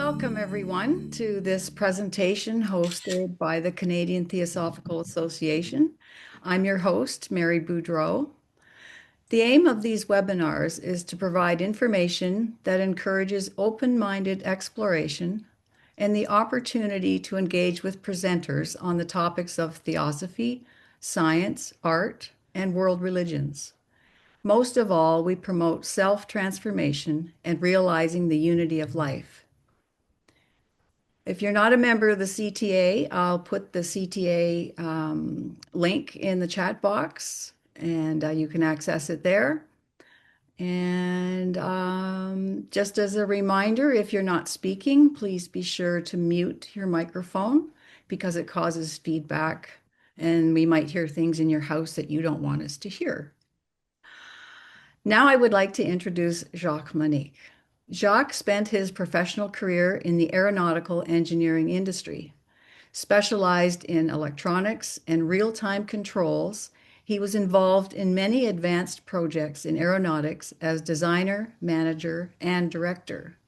Welcome, everyone, to this presentation hosted by the Canadian Theosophical Association. I'm your host, Mary Boudreau. The aim of these webinars is to provide information that encourages open-minded exploration and the opportunity to engage with presenters on the topics of theosophy, science, art, and world religions. Most of all, we promote self-transformation and realizing the unity of life. If you're not a member of the CTA, I'll put the CTA link in the chat box and you can access it there. And just as a reminder, if you're not speaking, please be sure to mute your microphone because it causes feedback and we might hear things in your house that you don't want us to hear. Now I would like to introduce Jacques Monique. Jacques spent his professional career in the aeronautical engineering industry. Specialized in electronics and real-time controls, he was involved in many advanced projects in aeronautics as designer, manager, and director.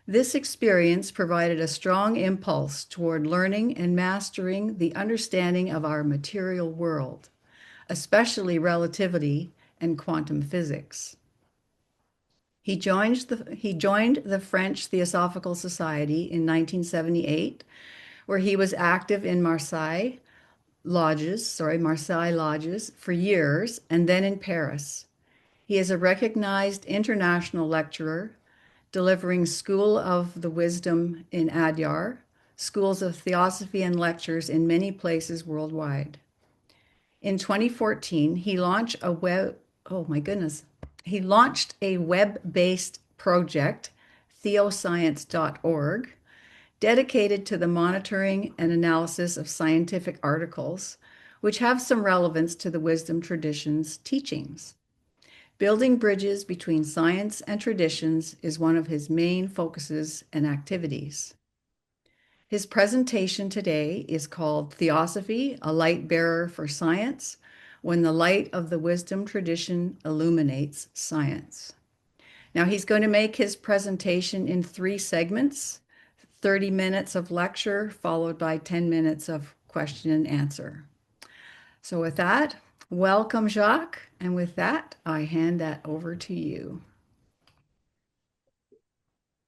This experience provided a strong impulse toward learning and mastering the understanding of our material world, especially relativity and quantum physics. He joined the French Theosophical Society in 1978, where he was active in Marseille lodges for years, and then in Paris. He is a recognized international lecturer, delivering School of the Wisdom in Adyar, schools of theosophy and lectures in many places worldwide. In 2014, he launched a web-based project, theoscience.org, dedicated to the monitoring and analysis of scientific articles, which have some relevance to the wisdom tradition's teachings. Building bridges between science and traditions is one of his main focuses and activities. His presentation today is called Theosophy, a Light Bearer for Science, when the light of the wisdom tradition illuminates science. Now he's going to make his presentation in 3 segments, 30 minutes of lecture followed by 10 minutes of question and answer. So with that, welcome Jacques, and with that, I hand that over to you.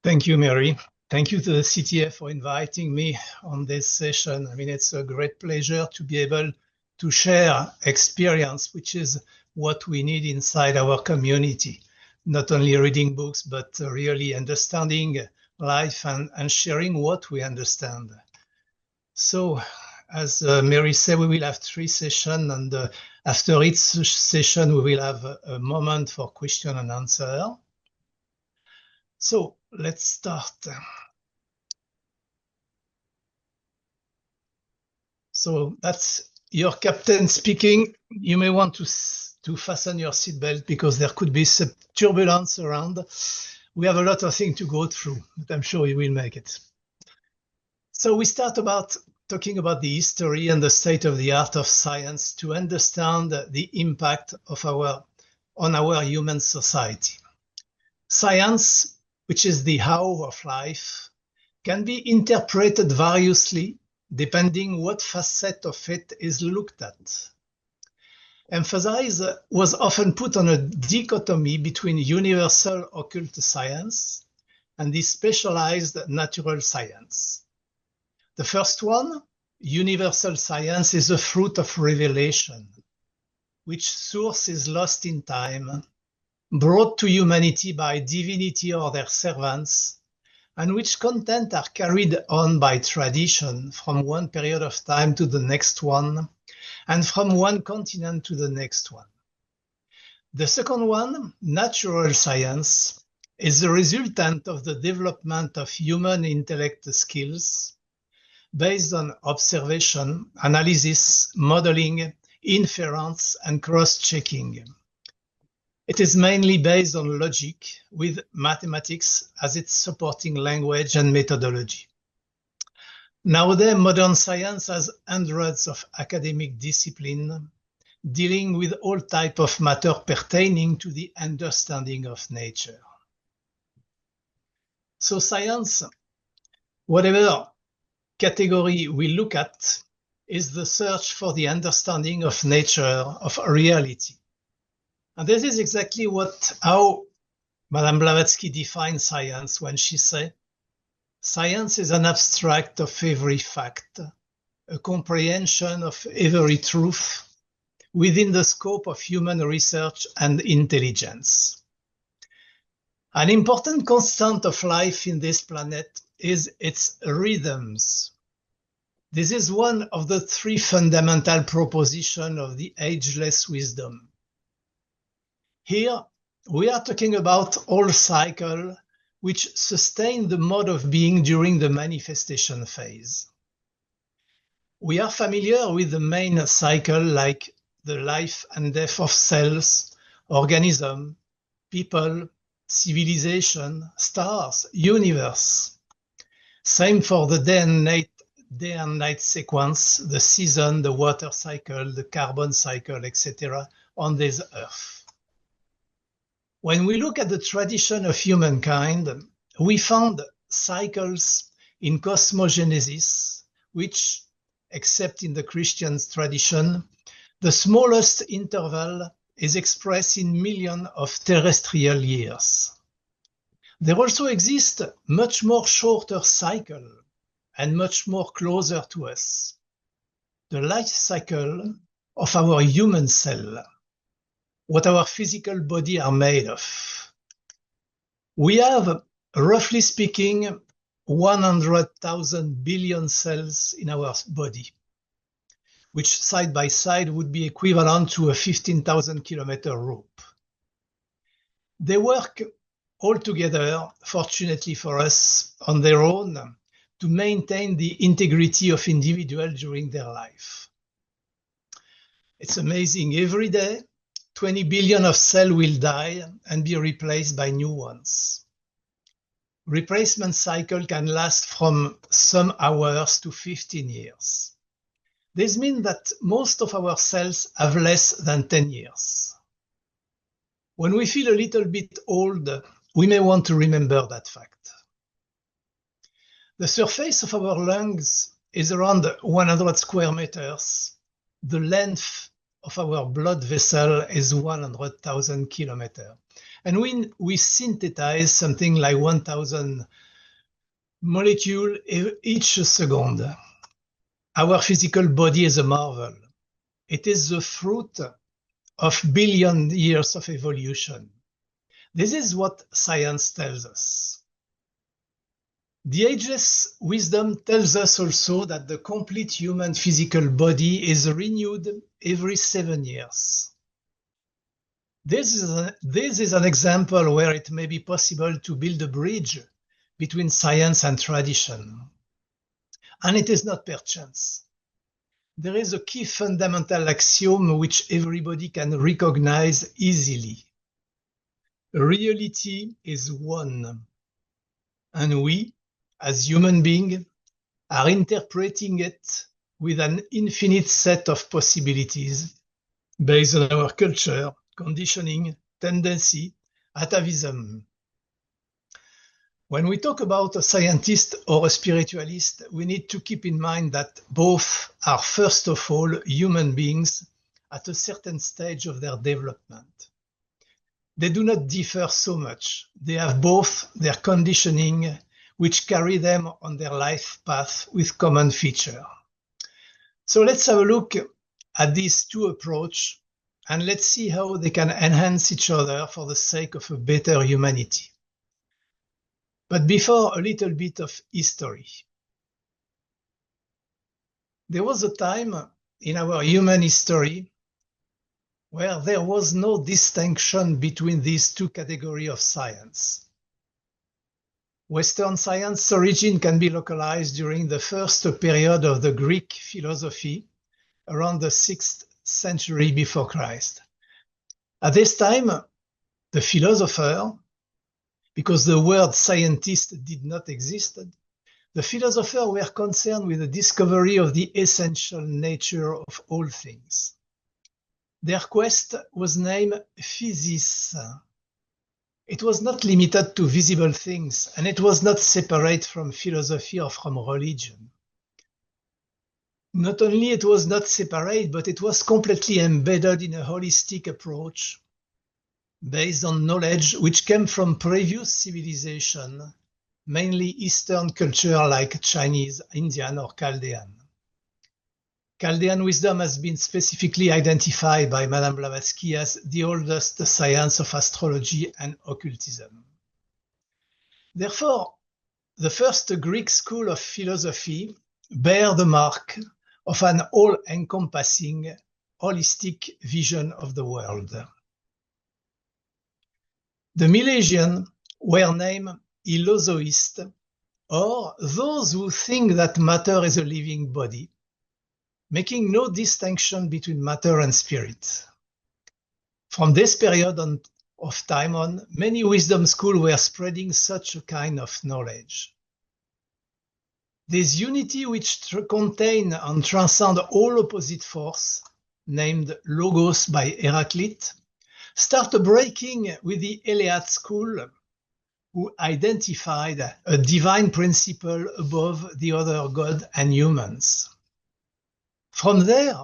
Thank you, Mary. Thank you to the CTA for inviting me on this session. I mean, it's a great pleasure to be able to share experience, which is what we need inside our community. Not only reading books, but really understanding life and sharing what we understand. So, as Mary said, we will have 3 sessions, and after each session, we will have a moment for question and answer. So, let's start. So, that's your captain speaking. You may want to fasten your seatbelt because there could be some turbulence around. We have a lot of things to go through, but I'm sure we will make it. So we start talking about the history and the state of the art of science to understand the impact on our human society. Science, which is the how of life, can be interpreted variously depending what facet of it is looked at. Emphasis was often put on a dichotomy between universal occult science and the specialized natural science. The first one, universal science, is a fruit of revelation, which source is lost in time, brought to humanity by divinity or their servants, and which content are carried on by tradition from one period of time to the next one, and from one continent to the next one. The second one, natural science, is the resultant of the development of human intellect skills based on observation, analysis, modeling, inference, and cross-checking. It is mainly based on logic, with mathematics as its supporting language and methodology. Nowadays, modern science has hundreds of academic disciplines dealing with all types of matter pertaining to the understanding of nature. So science Whatever category we look at is the search for the understanding of nature, of reality. And this is exactly how Madame Blavatsky defines science when she says, science is an abstract of every fact, a comprehension of every truth within the scope of human research and intelligence. An important constant of life in this planet is its rhythms. This is one of the three fundamental propositions of the ageless wisdom. Here, we are talking about all cycles which sustain the mode of being during the manifestation phase. We are familiar with the main cycle like the life and death of cells, organisms, people, civilization, stars, universe. Same for the day and night sequence, the season, the water cycle, the carbon cycle, etc. on this earth. When we look at the tradition of humankind, we found cycles in cosmogenesis, which, except in the Christian tradition, the smallest interval is expressed in millions of terrestrial years. There also exist much more shorter cycles and much more closer to us. The life cycle of our human cell, what our physical body are made of. We have, roughly speaking, 100,000 billion cells in our body, which side by side would be equivalent to a 15,000 kilometer rope. They work all together, fortunately for us, on their own to maintain the integrity of individuals during their life. It's amazing. Every day, 20 billion of cells will die and be replaced by new ones. Replacement cycle can last from some hours to 15 years. This means that most of our cells have less than 10 years. When we feel a little bit old, we may want to remember that fact. The surface of our lungs is around 100 square meters. The length of our blood vessel is 100,000 kilometers. And when we synthesize something like 1,000 molecules each second, our physical body is a marvel. It is the fruit of billion years of evolution. This is what science tells us. The ageless wisdom tells us also that the complete human physical body is renewed every 7 years. This is an example where it may be possible to build a bridge between science and tradition. And it is not perchance. There is a key fundamental axiom which everybody can recognize easily. Reality is one, and we, as human beings, are interpreting it with an infinite set of possibilities based on our culture, conditioning, tendency, atavism. When we talk about a scientist or a spiritualist, we need to keep in mind that both are, first of all, human beings at a certain stage of their development. They do not differ so much. They have both their conditioning, which carry them on their life path with common feature. So let's have a look at these two approaches and let's see how they can enhance each other for the sake of a better humanity. But before, a little bit of history. There was a time in our human history where there was no distinction between these two categories of science. Western science origin can be localized during the first period of the Greek philosophy, around the 6th century before Christ. At this time, the philosopher, because the word scientist did not exist, the philosophers were concerned with the discovery of the essential nature of all things. Their quest was named physis. It was not limited to visible things, and it was not separate from philosophy or from religion. Not only it was not separate, but it was completely embedded in a holistic approach based on knowledge which came from previous civilization, mainly Eastern culture like Chinese, Indian, or Chaldean. Chaldean wisdom has been specifically identified by Madame Blavatsky as the oldest science of astrology and occultism. Therefore, the first Greek school of philosophy bear the mark of an all-encompassing, holistic vision of the world. The Milesians were named Illozoists, or those who think that matter is a living body, making no distinction between matter and spirit. From this period of time on, many wisdom schools were spreading such a kind of knowledge. This unity which contain and transcend all opposite force, named Logos by Heraclite, started breaking with the Eleat school, who identified a divine principle above the other god and humans. From there,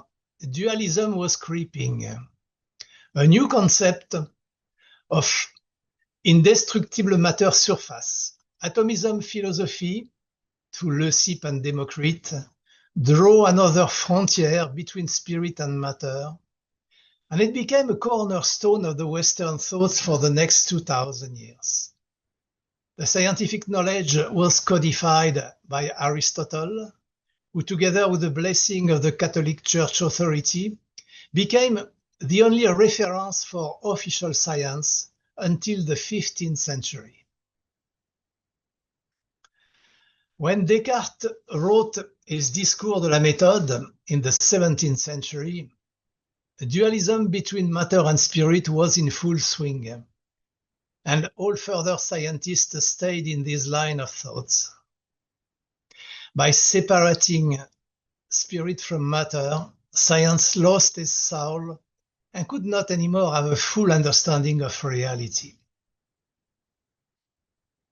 dualism was creeping. A new concept of indestructible matter surface. Atomism philosophy, through Leucippe and Democrite, draw another frontier between spirit and matter, and it became a cornerstone of the Western thoughts for the next 2,000 years. The scientific knowledge was codified by Aristotle, who, together with the blessing of the Catholic Church authority, became the only reference for official science until the 15th century. When Descartes wrote his Discours de la Méthode in the 17th century, the dualism between matter and spirit was in full swing, and all further scientists stayed in this line of thoughts. By separating spirit from matter, science lost its soul and could not anymore have a full understanding of reality.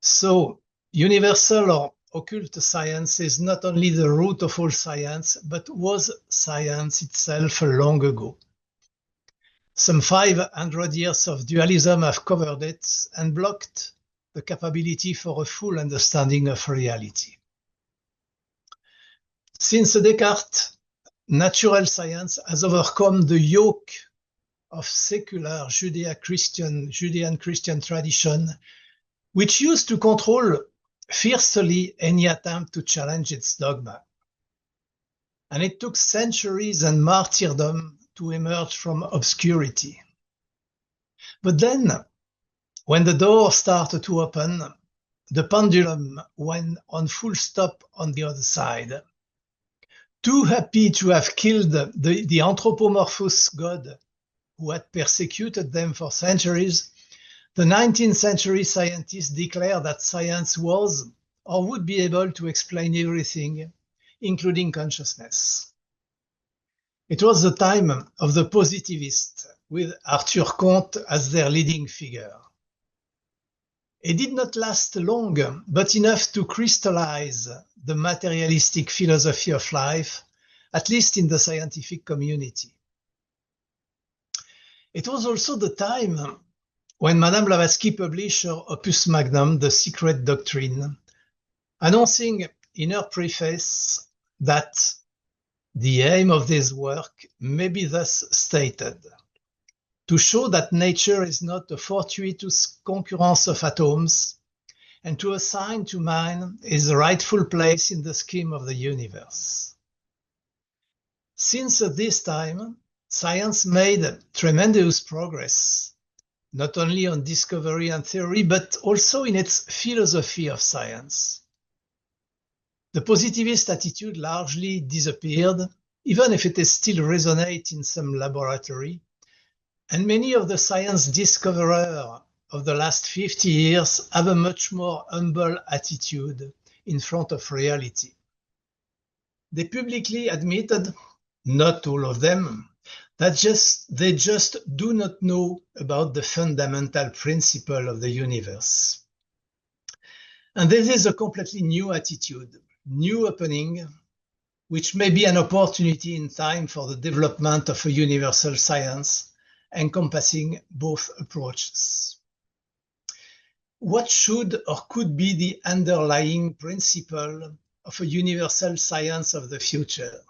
So, universal or occult science is not only the root of all science, but was science itself long ago. Some 500 years of dualism have covered it and blocked the capability for a full understanding of reality. Since Descartes, natural science has overcome the yoke of secular Judean Christian tradition, which used to control fiercely any attempt to challenge its dogma. And it took centuries and martyrdom to emerge from obscurity. But then, when the door started to open, the pendulum went on full stop on the other side. Too happy to have killed the anthropomorphous god who had persecuted them for centuries, the 19th century scientists declared that science was or would be able to explain everything, including consciousness. It was the time of the positivists, with Arthur Comte as their leading figure. It did not last long, but enough to crystallize the materialistic philosophy of life, at least in the scientific community. It was also the time when Madame Blavatsky published her opus magnum, The Secret Doctrine, announcing in her preface that the aim of this work may be thus stated: to show that nature is not a fortuitous concurrence of atoms, and to assign to man his rightful place in the scheme of the universe. Since this time, science made tremendous progress, not only on discovery and theory, but also in its philosophy of science. The positivist attitude largely disappeared, even if it still resonates in some laboratory, and many of the science discoverers of the last 50 years have a much more humble attitude in front of reality. They publicly admitted, not all of them, They just do not know about the fundamental principle of the universe. And this is a completely new attitude, new opening, which may be an opportunity in time for the development of a universal science encompassing both approaches. What should or could be the underlying principle of a universal science of the future?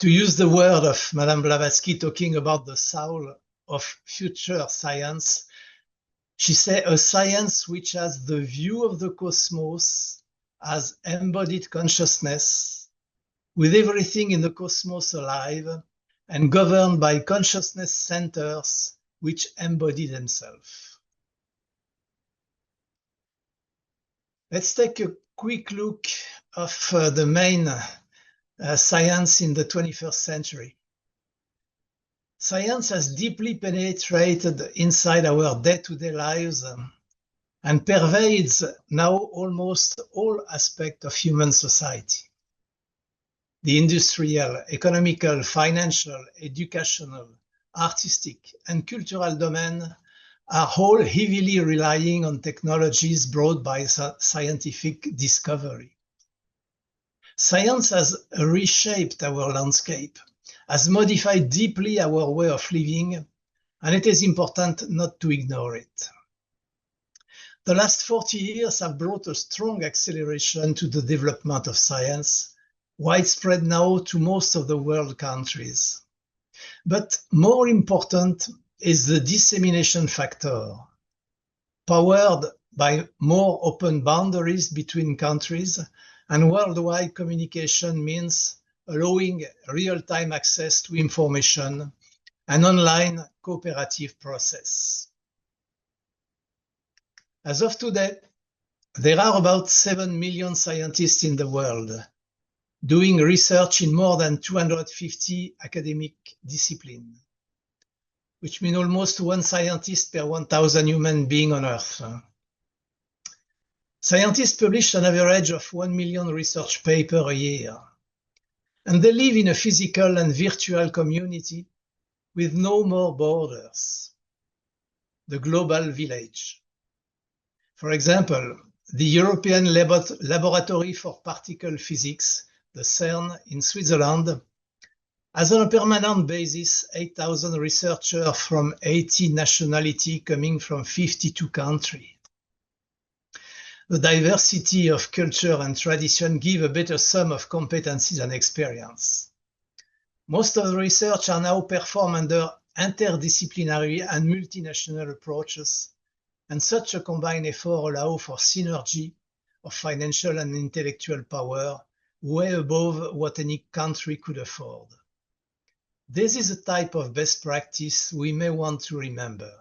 To use the word of Madame Blavatsky talking about the soul of future science, she said a science which has the view of the cosmos as embodied consciousness, with everything in the cosmos alive and governed by consciousness centers which embody themselves. Let's take a quick look of the main science in the 21st century. Science has deeply penetrated inside our day-to-day lives and pervades now almost all aspects of human society. The industrial, economical, financial, educational, artistic, and cultural domains are all heavily relying on technologies brought by scientific discovery. Science has reshaped our landscape, has modified deeply our way of living, and it is important not to ignore it. The last 40 years have brought a strong acceleration to the development of science, widespread now to most of the world countries. But more important is the dissemination factor, powered by more open boundaries between countries, and worldwide communication means allowing real-time access to information, an online cooperative process. As of today, there are about 7 million scientists in the world, doing research in more than 250 academic disciplines, which means almost one scientist per 1,000 human beings on Earth. Scientists publish an average of 1 million research papers a year, and they live in a physical and virtual community with no more borders, the global village. For example, the European Laboratory for Particle Physics, the CERN in Switzerland, has on a permanent basis 8,000 researchers from 80 nationalities coming from 52 countries. The diversity of culture and tradition give a better sum of competencies and experience. Most of the research are now performed under interdisciplinary and multinational approaches, and such a combined effort allows for synergy of financial and intellectual power way above what any country could afford. This is a type of best practice we may want to remember.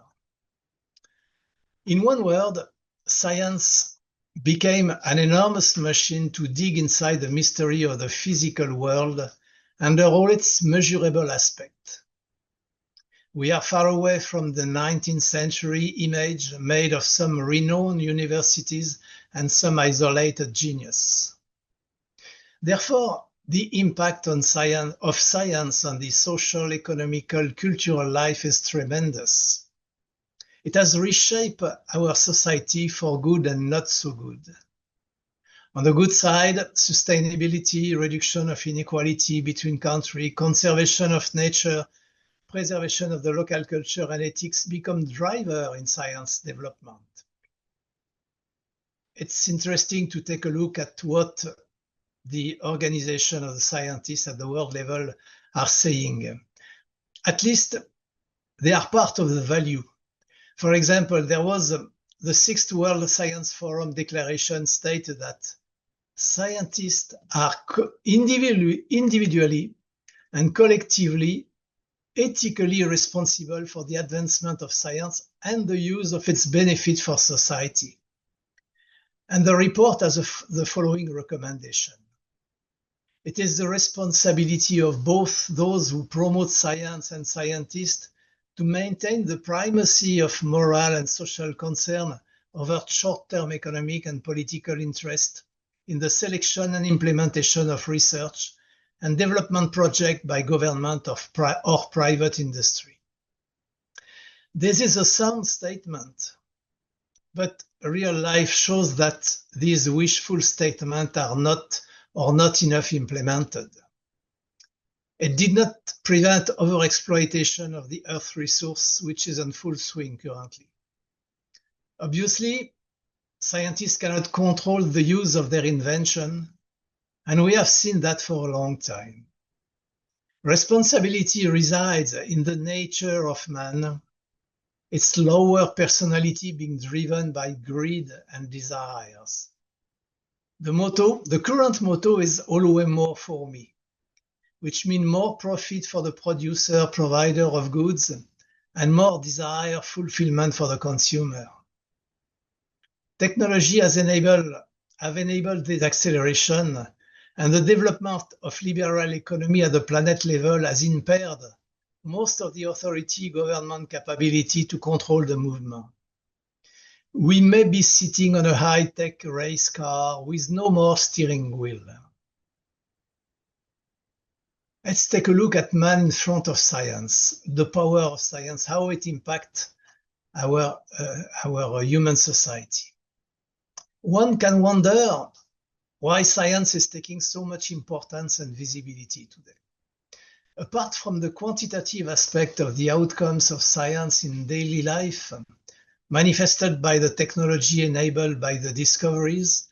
In one word, science became an enormous machine to dig inside the mystery of the physical world under all its measurable aspects. We are far away from the 19th century image made of some renowned universities and some isolated genius. Therefore, the impact of science on the social, economical, cultural life is tremendous. It has reshaped our society for good and not so good. On the good side, sustainability, reduction of inequality between countries, conservation of nature, preservation of the local culture and ethics become drivers in science development. It's interesting to take a look at what the organization of the scientists at the world level are saying. At least they are part of the value. For example, there was the Sixth World Science Forum declaration stated that scientists are individually and collectively ethically responsible for the advancement of science and the use of its benefit for society. And the report has the following recommendation. It is the responsibility of both those who promote science and scientists to maintain the primacy of moral and social concern over short-term economic and political interest in the selection and implementation of research and development projects by government or private industry. This is a sound statement, but real life shows that these wishful statements are not enough implemented. It did not prevent overexploitation of the Earth resource, which is in full swing currently. Obviously, scientists cannot control the use of their invention, and we have seen that for a long time. Responsibility resides in the nature of man, its lower personality being driven by greed and desires. The current motto is always more for me, which means more profit for the producer, provider of goods, and more desire fulfillment for the consumer. Technology have enabled this acceleration, and the development of liberal economy at the planet level has impaired most of the authority government capability to control the movement. We may be sitting on a high-tech race car with no more steering wheel. Let's take a look at man in front of science, the power of science, how it impacts our human society. One can wonder why science is taking so much importance and visibility today. Apart from the quantitative aspect of the outcomes of science in daily life, manifested by the technology enabled by the discoveries,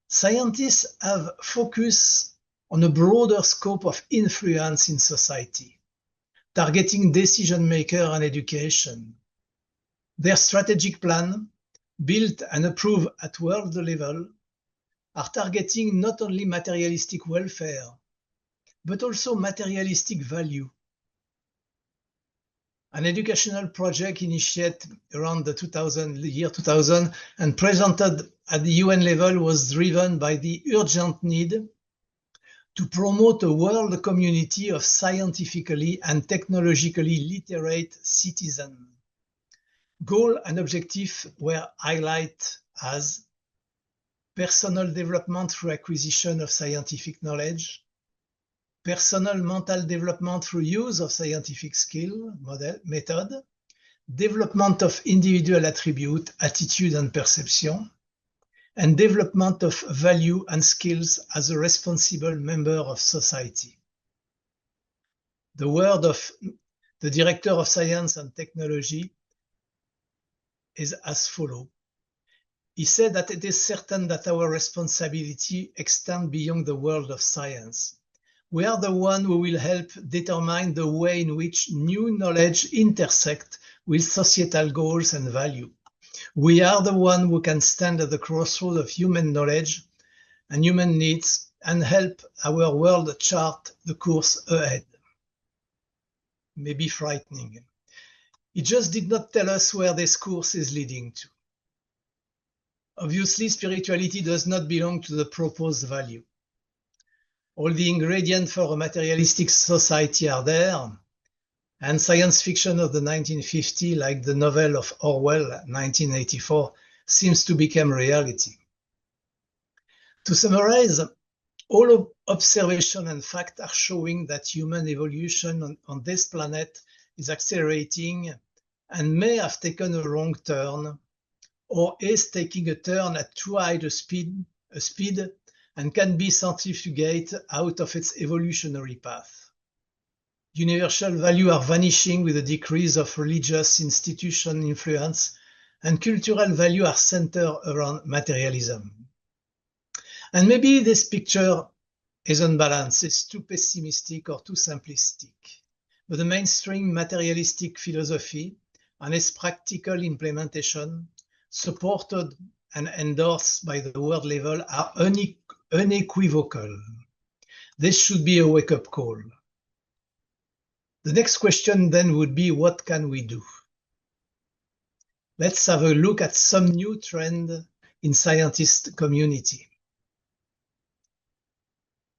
scientists have focused on a broader scope of influence in society, targeting decision makers and education. Their strategic plan, built and approved at world level, are targeting not only materialistic welfare, but also materialistic value. An educational project initiated around the year 2000 and presented at the UN level was driven by the urgent need to promote a world community of scientifically and technologically literate citizens. Goal and objective were highlighted as personal development through acquisition of scientific knowledge, personal mental development through use of scientific skill, method, development of individual attribute, attitude and perception, and development of value and skills as a responsible member of society. The word of the Director of Science and Technology is as follows. He said that it is certain that our responsibility extends beyond the world of science. We are the one who will help determine the way in which new knowledge intersect with societal goals and value. We are the one who can stand at the crossroad of human knowledge and human needs and help our world chart the course ahead. Maybe frightening. He just did not tell us where this course is leading to. Obviously, spirituality does not belong to the proposed value. All the ingredients for a materialistic society are there, and science fiction of the 1950s, like the novel of Orwell, 1984, seems to become reality. To summarize, all observation and fact are showing that human evolution on this planet is accelerating and may have taken a wrong turn, or is taking a turn at too high a speed and can be centrifugated out of its evolutionary path. Universal values are vanishing with the decrease of religious institution influence, and cultural values are centered around materialism. And maybe this picture is unbalanced, it's too pessimistic or too simplistic. But the mainstream materialistic philosophy and its practical implementation, supported and endorsed by the world level, are unequivocal. This should be a wake-up call. The next question then would be, what can we do? Let's have a look at some new trend in scientist community.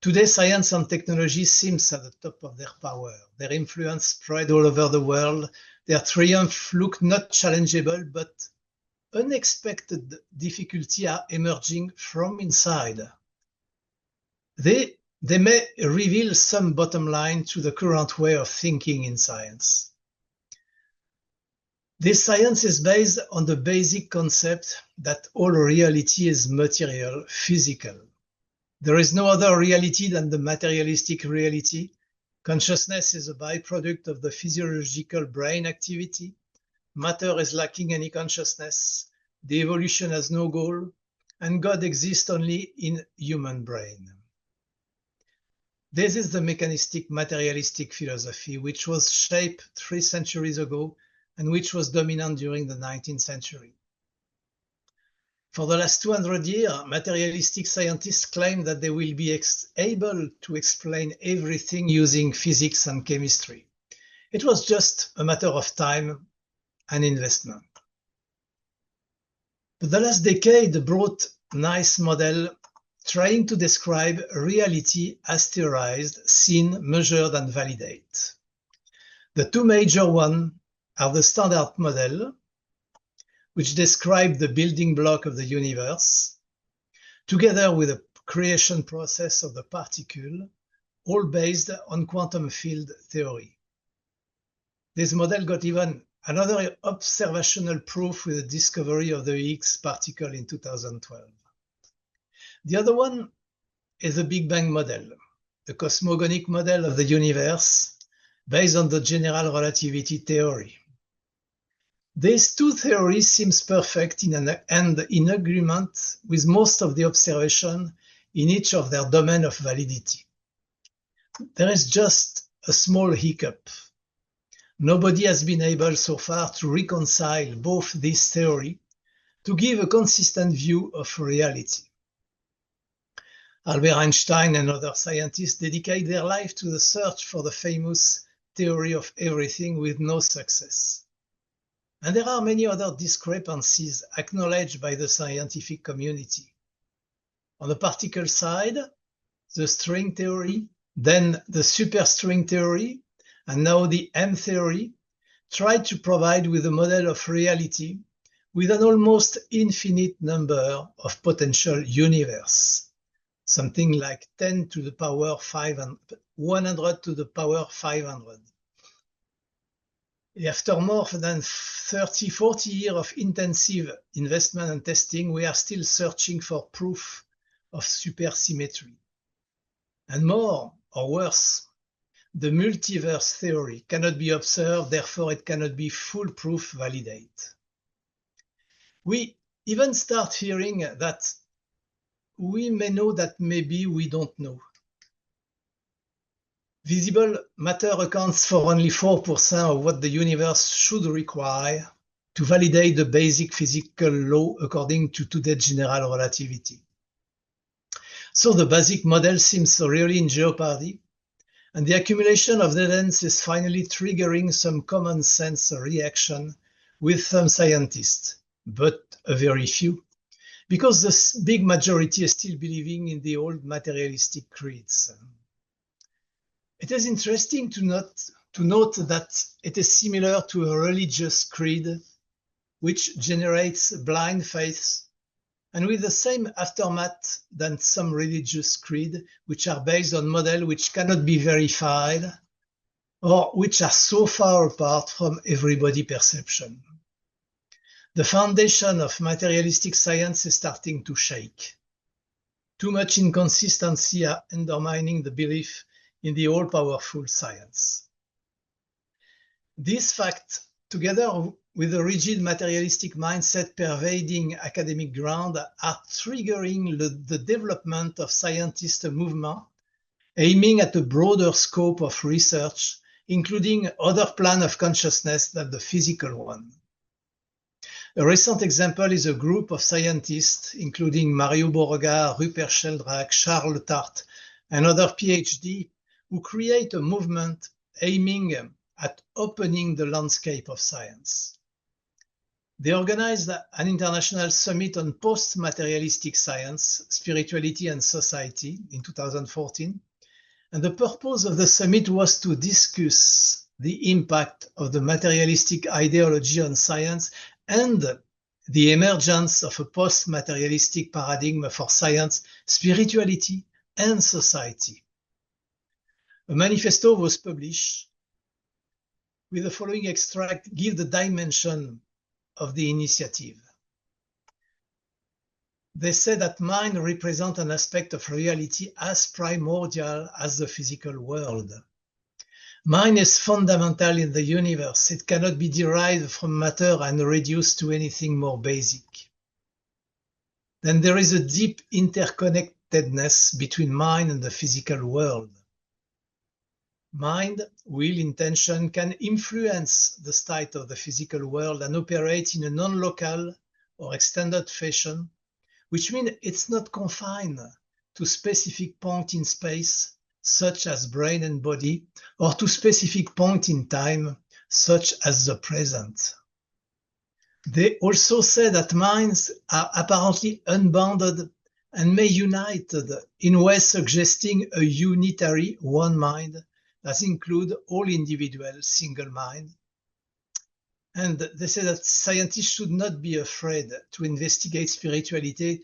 Today, science and technology seems at the top of their power. Their influence spread all over the world. Their triumph look not challengeable, but unexpected difficulties are emerging from inside. They they may reveal some bottom line to the current way of thinking in science. This science is based on the basic concept that all reality is material, physical. There is no other reality than the materialistic reality. Consciousness is a byproduct of the physiological brain activity. Matter is lacking any consciousness. The evolution has no goal, and God exists only in human brain. This is the mechanistic materialistic philosophy, which was shaped 3 centuries ago and which was dominant during the 19th century. For the last 200 years, materialistic scientists claim that they will be able to explain everything using physics and chemistry. It was just a matter of time and investment. But the last decade brought nice model trying to describe reality as theorized, seen, measured, and validate. The 2 major ones are the standard model, which describe the building block of the universe, together with the creation process of the particle, all based on quantum field theory. This model got even another observational proof with the discovery of the Higgs particle in 2012. The other one is the Big Bang model, the cosmogonic model of the universe based on the general relativity theory. These 2 theories seem perfect and in agreement with most of the observation in each of their domain of validity. There is just a small hiccup. Nobody has been able so far to reconcile both these theories to give a consistent view of reality. Albert Einstein and other scientists dedicate their life to the search for the famous theory of everything with no success. And there are many other discrepancies acknowledged by the scientific community. On the particle side, the string theory, then the superstring theory, and now the M theory, try to provide with a model of reality with an almost infinite number of potential universe, something like 10 to the power 500, 100 to the power 500. After more than 30, 40 years of intensive investment and testing, we are still searching for proof of supersymmetry. And more or worse, the multiverse theory cannot be observed, therefore it cannot be foolproof validate. We even start hearing that we may know that maybe we don't know. Visible matter accounts for only 4% of what the universe should require to validate the basic physical law according to today's general relativity. So the basic model seems really in jeopardy, and the accumulation of evidence is finally triggering some common sense reaction with some scientists, but a very few, because the big majority is still believing in the old materialistic creeds. It is interesting to note that it is similar to a religious creed which generates blind faith, and with the same aftermath than some religious creed which are based on models which cannot be verified or which are so far apart from everybody's perception. The foundation of materialistic science is starting to shake. Too much inconsistency are undermining the belief in the all-powerful science. This fact, together with the rigid materialistic mindset pervading academic ground, are triggering the development of scientist movement aiming at a broader scope of research, including other plans of consciousness than the physical one. A recent example is a group of scientists, including Mario Beauregard, Rupert Sheldrake, Charles Tart, and other PhD, who create a movement aiming at opening the landscape of science. They organized an international summit on post-materialistic science, spirituality, and society in 2014, and the purpose of the summit was to discuss the impact of the materialistic ideology on science and the emergence of a post-materialistic paradigm for science, spirituality, and society. A manifesto was published with the following extract, give the dimension of the initiative. They say that mind represents an aspect of reality as primordial as the physical world. Mind is fundamental in the universe. It cannot be derived from matter and reduced to anything more basic. Then there is a deep interconnectedness between mind and the physical world. Mind, will, intention can influence the state of the physical world and operate in a non-local or extended fashion, which means it's not confined to specific point in space, such as brain and body, or to specific point in time, such as the present. They also say that minds are apparently unbounded and may unite in ways suggesting a unitary one mind that include all individual single mind. And they say that scientists should not be afraid to investigate spirituality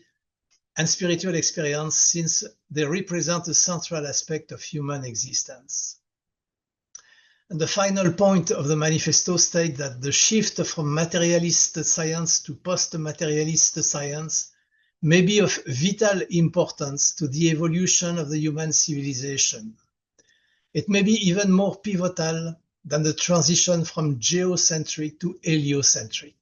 and spiritual experience since they represent a central aspect of human existence. And the final point of the manifesto states that the shift from materialist science to post-materialist science may be of vital importance to the evolution of the human civilization. It may be even more pivotal than the transition from geocentric to heliocentric.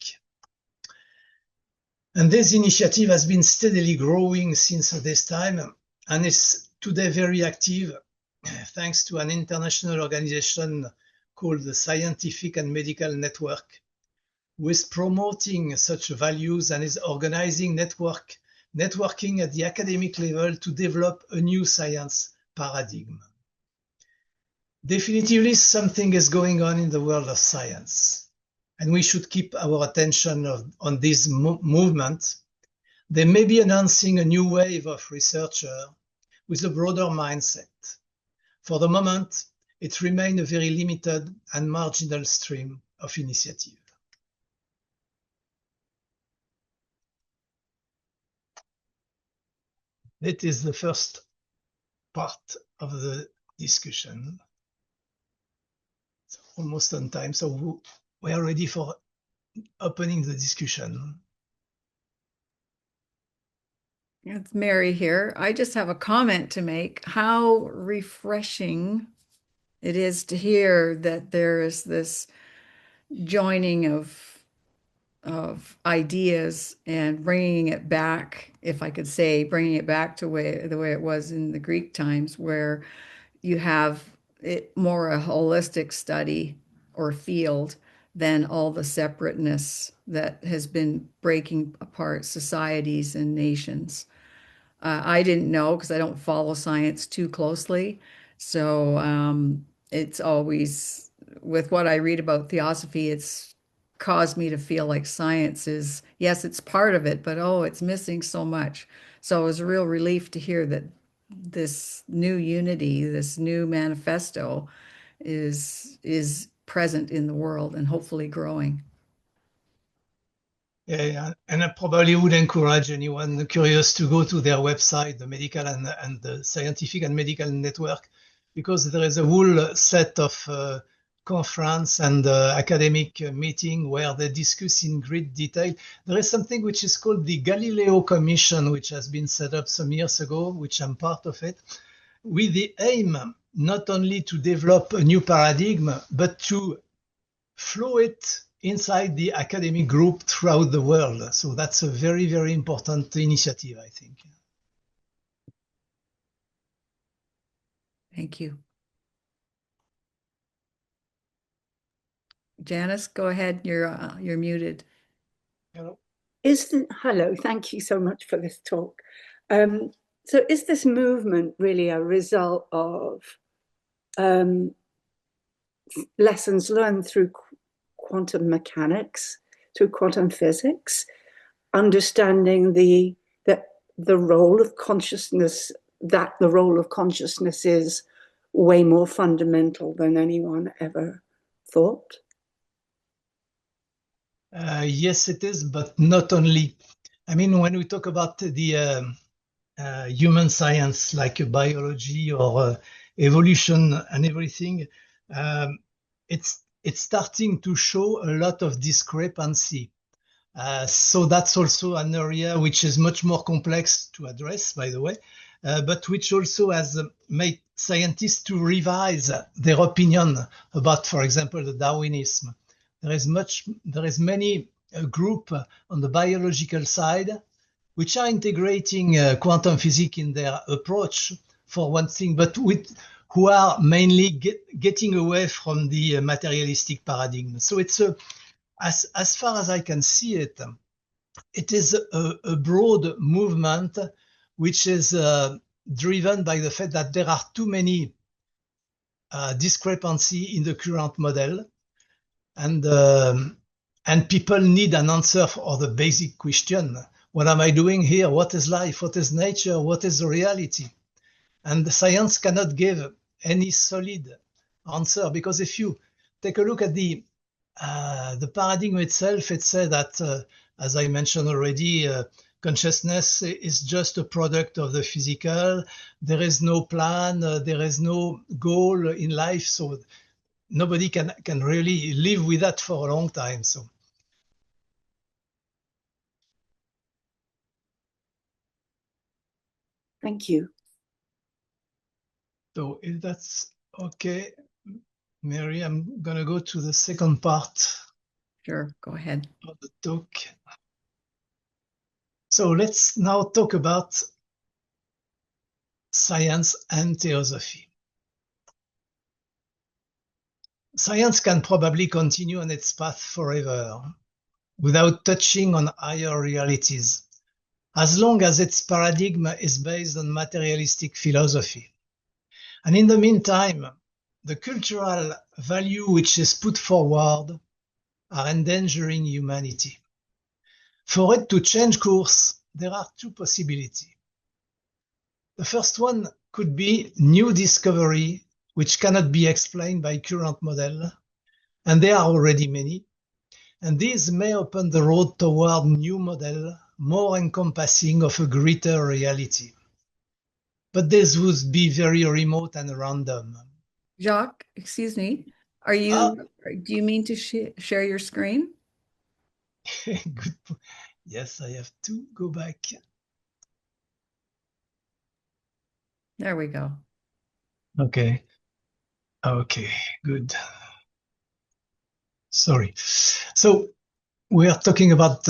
And this initiative has been steadily growing since this time and is today very active thanks to an international organization called the Scientific and Medical Network, who is promoting such values and is organizing networking at the academic level to develop a new science paradigm. Definitively, something is going on in the world of science, and we should keep our attention on this movement. They may be announcing a new wave of researchers with a broader mindset. For the moment, it remains a very limited and marginal stream of initiative. That is the first part of the discussion. It's almost on time, so we are ready for opening the discussion. It's Mary here. I just have a comment to make. How refreshing it is to hear that there is this joining of ideas and bringing it back, if I could say, bringing it back to the way it was in the Greek times, where you have it more a holistic study or field than all the separateness that has been breaking apart societies and nations. I didn't know because I don't follow science too closely. So it's always, with what I read about theosophy, it's caused me to feel like science is, yes, it's part of it, but oh, it's missing so much. So it was a real relief to hear that this new unity, this new manifesto is present in the world and hopefully growing. Yeah, and I probably would encourage anyone curious to go to their website, the Medical and the Scientific and Medical Network, because there is a whole set of conference and academic meeting where they discuss in great detail. There is something which is called the Galileo Commission, which has been set up some years ago, which I'm part of it, with the aim not only to develop a new paradigm, but to flow it inside the academic group throughout the world. So that's a very, very important initiative, I think. Thank you. Janice, go ahead. You're muted. Hello. Hello, thank you so much for this talk. So is this movement really a result of lessons learned through quantum mechanics, through quantum physics, understanding the role of consciousness, that the role of consciousness is way more fundamental than anyone ever thought? Yes, it is, but not only. I mean, when we talk about the human science like biology or evolution and everything, it's starting to show a lot of discrepancy. So that's also an area which is much more complex to address, by the way, but which also has made scientists to revise their opinion about, for example, the Darwinism. There is many group on the biological side which are integrating quantum physics in their approach for one thing, but who are mainly getting away from the materialistic paradigm. So it's as far as I can see it, it is a broad movement which is driven by the fact that there are too many discrepancies in the current model, and people need an answer for the basic question: what am I doing here? What is life? What is nature? What is reality? And the science cannot give any solid answer, because if you take a look at the paradigm itself, it says that, as I mentioned already, consciousness is just a product of the physical. There is no plan, there is no goal in life, so nobody can really live with that for a long time. So. Thank you. So if that's okay, Mary, I'm going to go to the second part. Sure, go ahead. Of the talk. So let's now talk about science and theosophy. Science can probably continue on its path forever without touching on higher realities, as long as its paradigm is based on materialistic philosophy. And in the meantime, the cultural value which is put forward are endangering humanity. For it to change course, there are two possibilities. The first one could be new discovery, which cannot be explained by current model, and there are already many. And these may open the road toward new model, more encompassing of a greater reality. But this would be very remote and random. Jacques, excuse me, do you mean to share your screen? Good. Yes, I have to go back. There we go. Okay. Okay, good. Sorry. So we are talking about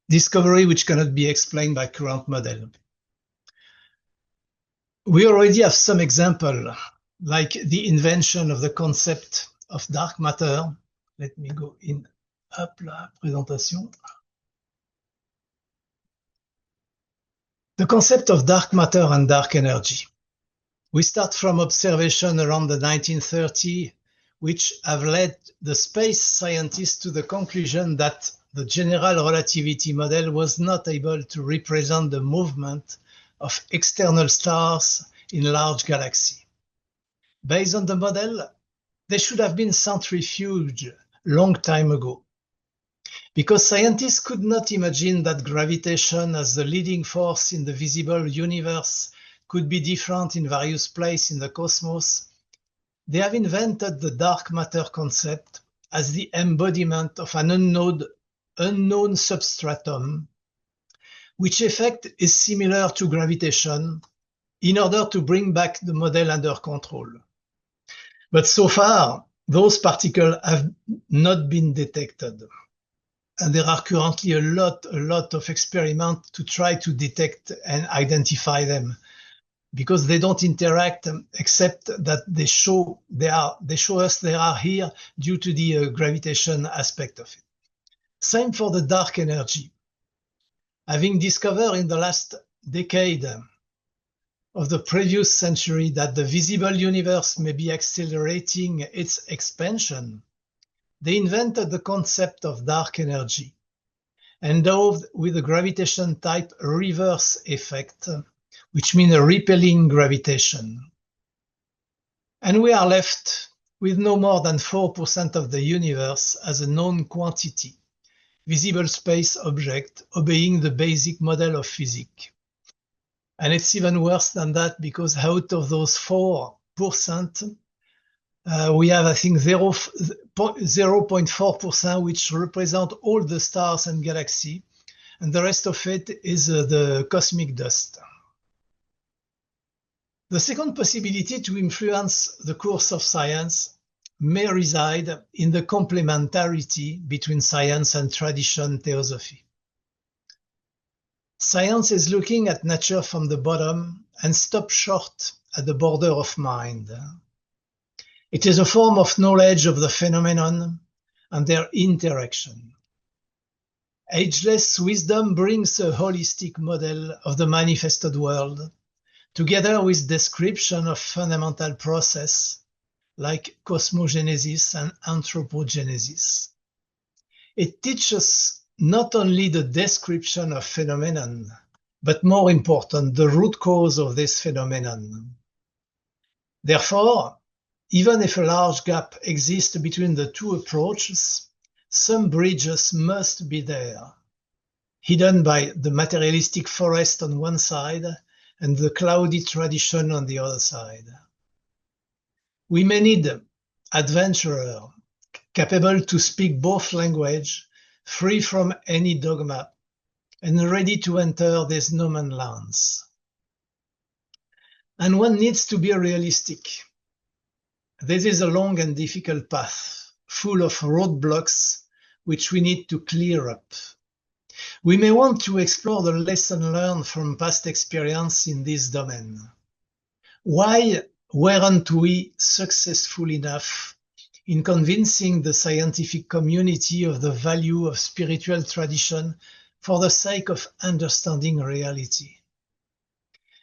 discovery which cannot be explained by current model. We already have some example, like the invention of the concept of dark matter. Let me go in up la présentation. The concept of dark matter and dark energy. We start from observation around the 1930s, which have led the space scientists to the conclusion that the general relativity model was not able to represent the movement of external stars in large galaxies. Based on the model, they should have been centrifuge long time ago, because scientists could not imagine that gravitation as the leading force in the visible universe could be different in various places in the cosmos. They have invented the dark matter concept as the embodiment of an unknown substratum, which effect is similar to gravitation, in order to bring back the model under control. But so far, those particles have not been detected. And there are currently a lot of experiments to try to detect and identify them, because they don't interact, except that they show us they are here due to the gravitation aspect of it. Same for the dark energy. Having discovered in the last decade of the previous century that the visible universe may be accelerating its expansion, they invented the concept of dark energy, endowed with a gravitation-type reverse effect, which means a repelling gravitation. And we are left with no more than 4% of the universe as a known quantity, visible space object obeying the basic model of physics. And it's even worse than that, because out of those 4, We have, I think, 0.4%, which represent all the stars and galaxies, and the rest of it is the cosmic dust. The second possibility to influence the course of science may reside in the complementarity between science and tradition theosophy. Science is looking at nature from the bottom and stops short at the border of mind. It is a form of knowledge of the phenomenon and their interaction. Ageless wisdom brings a holistic model of the manifested world, together with description of fundamental process like cosmogenesis and anthropogenesis. It teaches not only the description of phenomenon, but more important, the root cause of this phenomenon. Therefore, even if a large gap exists between the two approaches, some bridges must be there, hidden by the materialistic forest on one side and the cloudy tradition on the other side. We may need adventurers capable to speak both languages, free from any dogma, and ready to enter these no man's lands. And one needs to be realistic. This is a long and difficult path, full of roadblocks, which we need to clear up. We may want to explore the lesson learned from past experience in this domain. Why weren't we successful enough in convincing the scientific community of the value of spiritual tradition for the sake of understanding reality?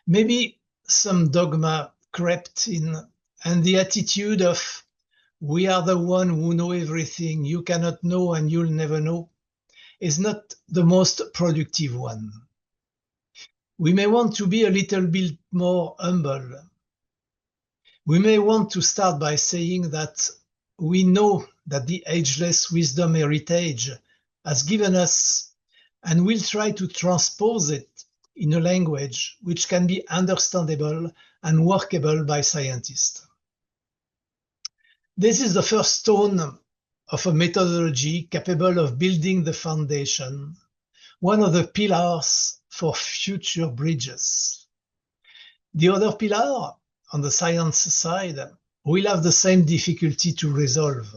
Maybe some dogma crept in, and the attitude of "we are the one who know everything, you cannot know and you'll never know" is not the most productive one. We may want to be a little bit more humble. We may want to start by saying that we know that the ageless wisdom heritage has given us, and we'll try to transpose it in a language which can be understandable and workable by scientists. This is the first stone of a methodology capable of building the foundation, one of the pillars for future bridges. The other pillar, on the science side, will have the same difficulty to resolve.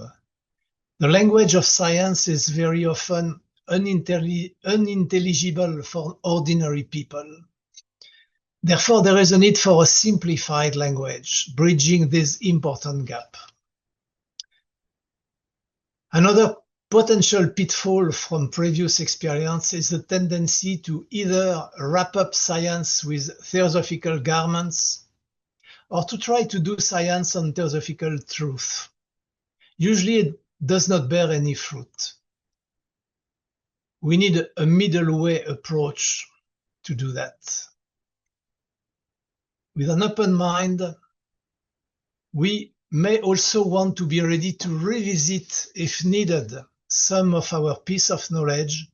The language of science is very often unintelligible for ordinary people. Therefore, there is a need for a simplified language, bridging this important gap. Another potential pitfall from previous experience is the tendency to either wrap up science with theosophical garments or to try to do science on theosophical truth. Usually it does not bear any fruit. We need a middle way approach to do that. With an open mind, we may also want to be ready to revisit, if needed, some of our piece of knowledge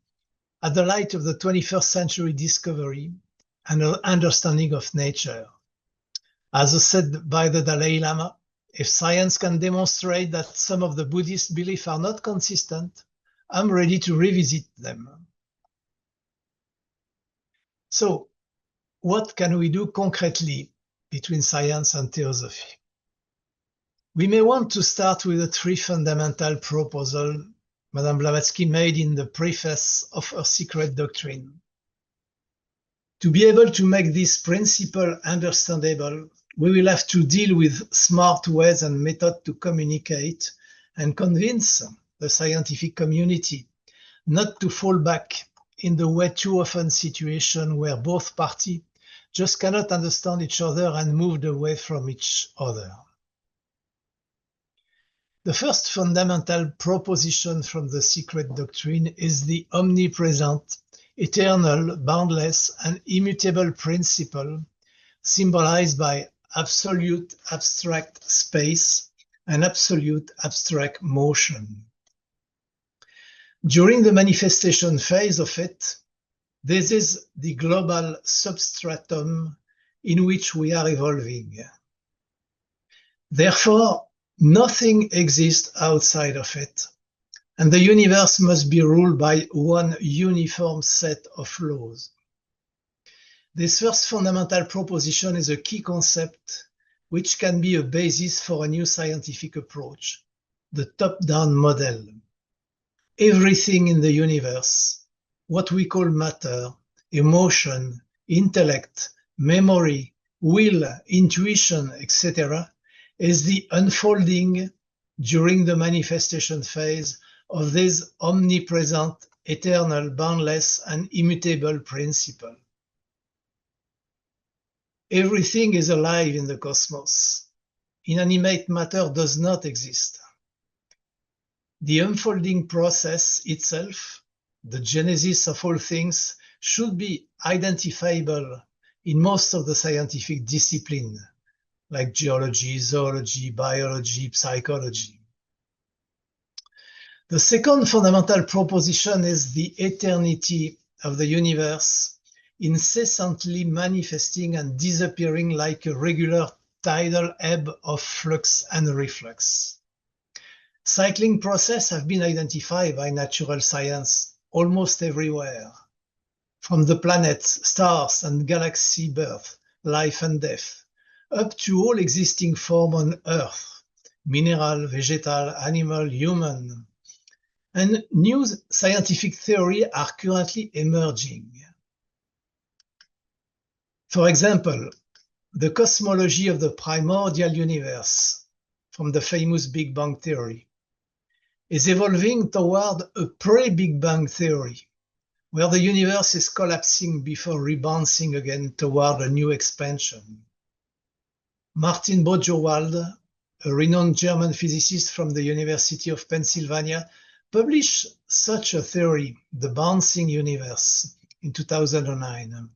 at the light of the 21st century discovery and understanding of nature. As said by the Dalai Lama, if science can demonstrate that some of the Buddhist beliefs are not consistent, I'm ready to revisit them. So, what can we do concretely between science and theosophy? We may want to start with the three fundamental proposals Madame Blavatsky made in the preface of her secret doctrine. To be able to make this principle understandable, we will have to deal with smart ways and methods to communicate and convince the scientific community not to fall back in the way too often situation where both parties just cannot understand each other and moved away from each other. The first fundamental proposition from the secret doctrine is the omnipresent, eternal, boundless, and immutable principle symbolized by absolute abstract space and absolute abstract motion. During the manifestation phase of it, this is the global substratum in which we are evolving. Therefore, nothing exists outside of it, and the universe must be ruled by one uniform set of laws. This first fundamental proposition is a key concept which can be a basis for a new scientific approach, the top-down model. Everything in the universe, what we call matter, emotion, intellect, memory, will, intuition, etc., is the unfolding during the manifestation phase of this omnipresent, eternal, boundless, and immutable principle. Everything is alive in the cosmos. Inanimate matter does not exist. The unfolding process itself, the genesis of all things, should be identifiable in most of the scientific disciplines, like geology, zoology, biology, psychology. The second fundamental proposition is the eternity of the universe, incessantly manifesting and disappearing like a regular tidal ebb of flux and reflux. Cycling processes have been identified by natural science almost everywhere, from the planets, stars, and galaxy birth, life and death, up to all existing forms on Earth, mineral, vegetal, animal, human. And new scientific theories are currently emerging. For example, the cosmology of the primordial universe, from the famous Big Bang theory, is evolving toward a pre-Big Bang theory, where the universe is collapsing before rebounding again toward a new expansion. Martin Bojo-Wald, a renowned German physicist from the University of Pennsylvania, published such a theory, the bouncing universe, in 2009.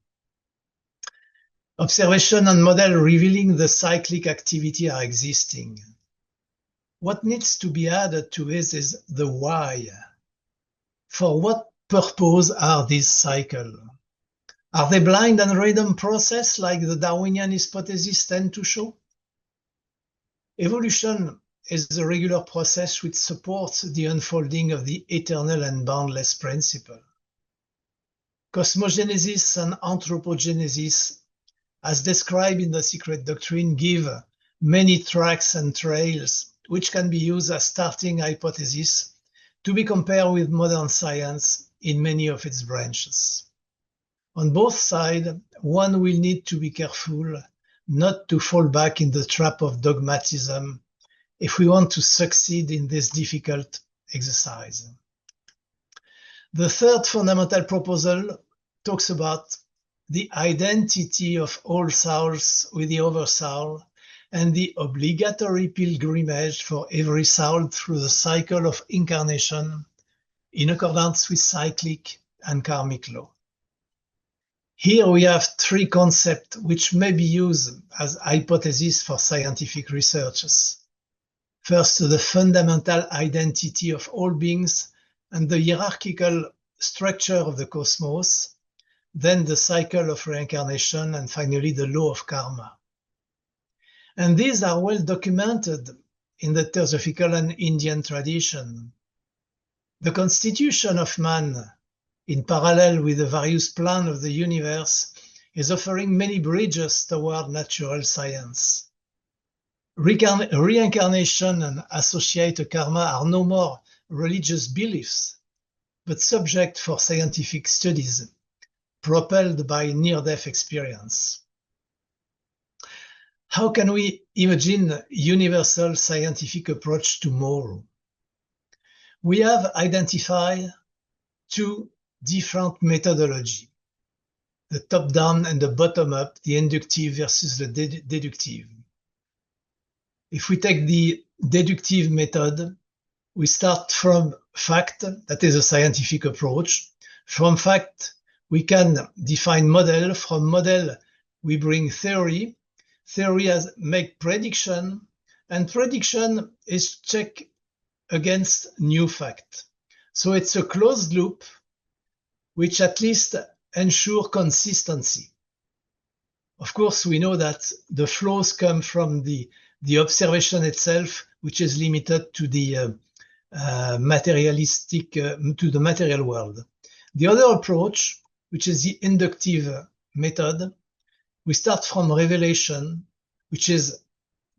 Observation and model revealing the cyclic activity are existing. What needs to be added to this is the why. For what purpose are these cycles? Are they blind and random process like the Darwinian hypothesis tend to show? Evolution is the regular process which supports the unfolding of the eternal and boundless principle. Cosmogenesis and anthropogenesis, as described in the Secret Doctrine, give many tracks and trails which can be used as starting hypotheses to be compared with modern science in many of its branches. On both sides, one will need to be careful not to fall back in the trap of dogmatism if we want to succeed in this difficult exercise. The third fundamental proposal talks about the identity of all souls with the other soul and the obligatory pilgrimage for every soul through the cycle of incarnation in accordance with cyclic and karmic law. Here we have three concepts which may be used as hypotheses for scientific researches. First, the fundamental identity of all beings and the hierarchical structure of the cosmos, then the cycle of reincarnation, and finally the law of karma. And these are well documented in the Theosophical and Indian tradition. The constitution of man, in parallel with the various plans of the universe, is offering many bridges toward natural science. Reincarnation and associated karma are no more religious beliefs, but subject for scientific studies, propelled by near-death experience. How can we imagine a universal scientific approach tomorrow? We have identified two different methodologies, the top-down and the bottom-up, the inductive versus the deductive. If we take the deductive method, we start from fact, that is a scientific approach. From fact, we can define model. From model, we bring theory. Theory has make prediction, and prediction is checked against new fact. So it's a closed loop which at least ensure consistency. Of course, we know that the flaws come from the the observation itself, which is limited to the materialistic, to the material world. The other approach, which is the inductive method, we start from revelation, which is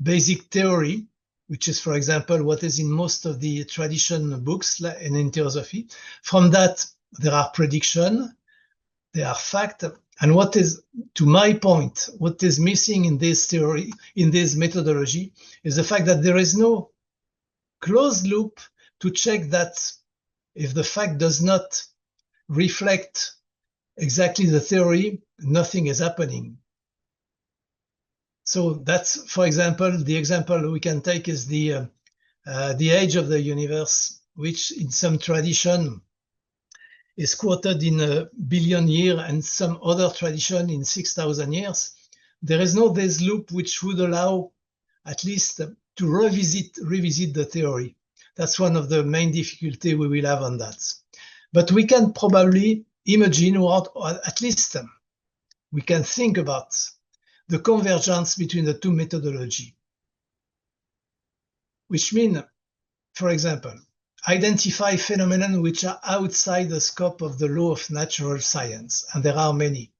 basic theory, which is, for example, what is in most of the tradition books in Theosophy. From that, there are prediction, there are fact, and what is, to my point, what is missing in this theory, in this methodology, is the fact that there is no closed loop to check that if the fact does not reflect exactly the theory, nothing is happening. So that's, for example, the example we can take is the age of the universe, which in some tradition is quoted in 1 billion years and some other tradition in 6,000 years. There is no this loop which would allow at least to revisit the theory. That's one of the main difficulties we will have on that. But we can probably imagine, or at least we can think about the convergence between the two methodologies, which mean, for example, identify phenomena which are outside the scope of the law of natural science, and there are many.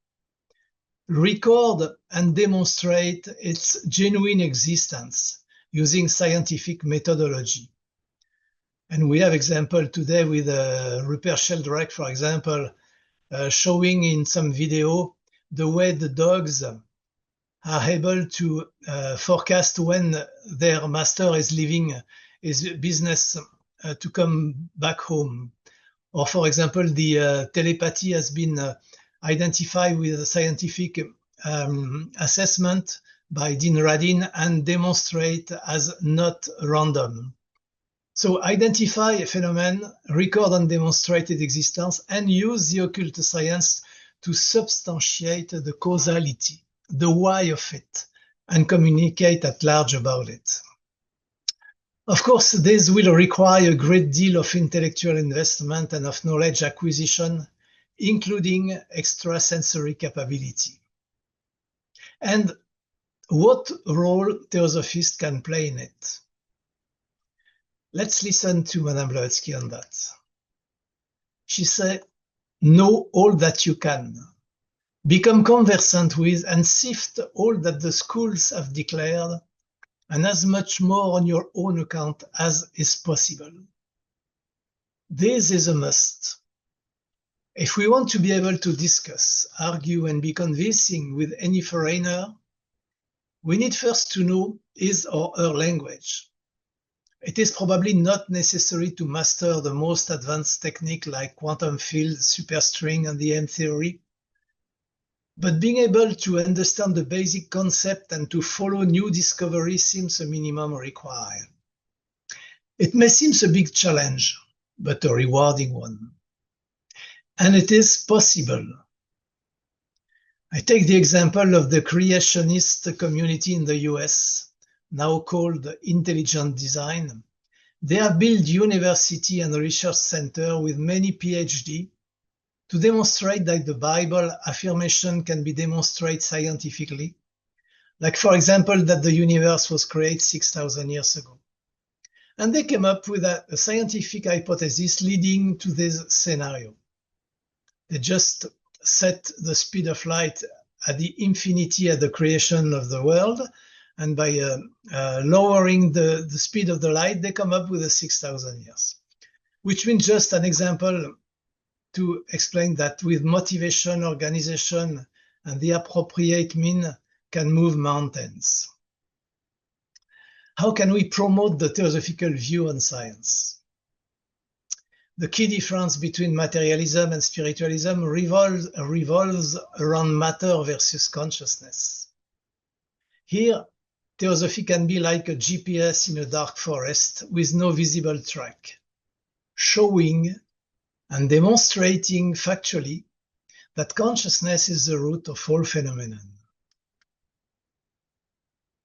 Record and demonstrate its genuine existence using scientific methodology. And we have example today with Rupert Sheldrake, for example, showing in some video the way the dogs are able to forecast when their master is leaving his business to come back home. Or, for example, the telepathy has been identified with a scientific assessment by Dean Radin and demonstrate as not random. So identify a phenomenon, record and demonstrate its existence, and use the occult science to substantiate the causality, the why of it, and communicate at large about it. Of course, this will require a great deal of intellectual investment and of knowledge acquisition, including extrasensory capability. And what role Theosophists can play in it? Let's listen to Madame Blavatsky on that. She said, know all that you can. Become conversant with and sift all that the schools have declared, and as much more on your own account as is possible. This is a must. If we want to be able to discuss, argue, and be convincing with any foreigner, we need first to know his or her language. It is probably not necessary to master the most advanced technique like quantum field, superstring, and the M theory. But being able to understand the basic concept and to follow new discovery seems a minimum required. It may seem a big challenge, but a rewarding one. And it is possible. I take the example of the creationist community in the US, now called Intelligent Design. They have built university and research center with many PhD to demonstrate that the Bible affirmation can be demonstrated scientifically, like, for example, that the universe was created 6,000 years ago. And they came up with a scientific hypothesis leading to this scenario. They just set the speed of light at the infinity at the creation of the world, and by lowering the speed of the light, they come up with a 6,000 years, which means just an example to explain that with motivation, organization, and the appropriate mean can move mountains. How can we promote the theosophical view on science? The key difference between materialism and spiritualism revolves around matter versus consciousness. Here, theosophy can be like a GPS in a dark forest with no visible track, showing and demonstrating factually that consciousness is the root of all phenomena.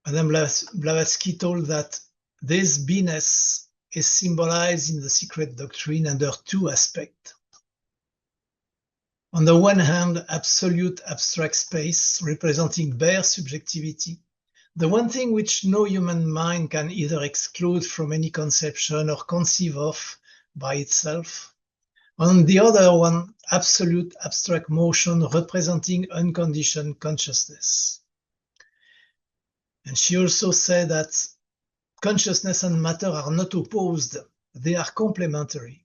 Madame Blavatsky told that this beingness is symbolized in the secret doctrine under two aspects. On the one hand, absolute abstract space representing bare subjectivity the one thing which no human mind can either exclude from any conception or conceive of by itself. On the other one, absolute abstract motion representing unconditioned consciousness. And she also said that consciousness and matter are not opposed, they are complementary.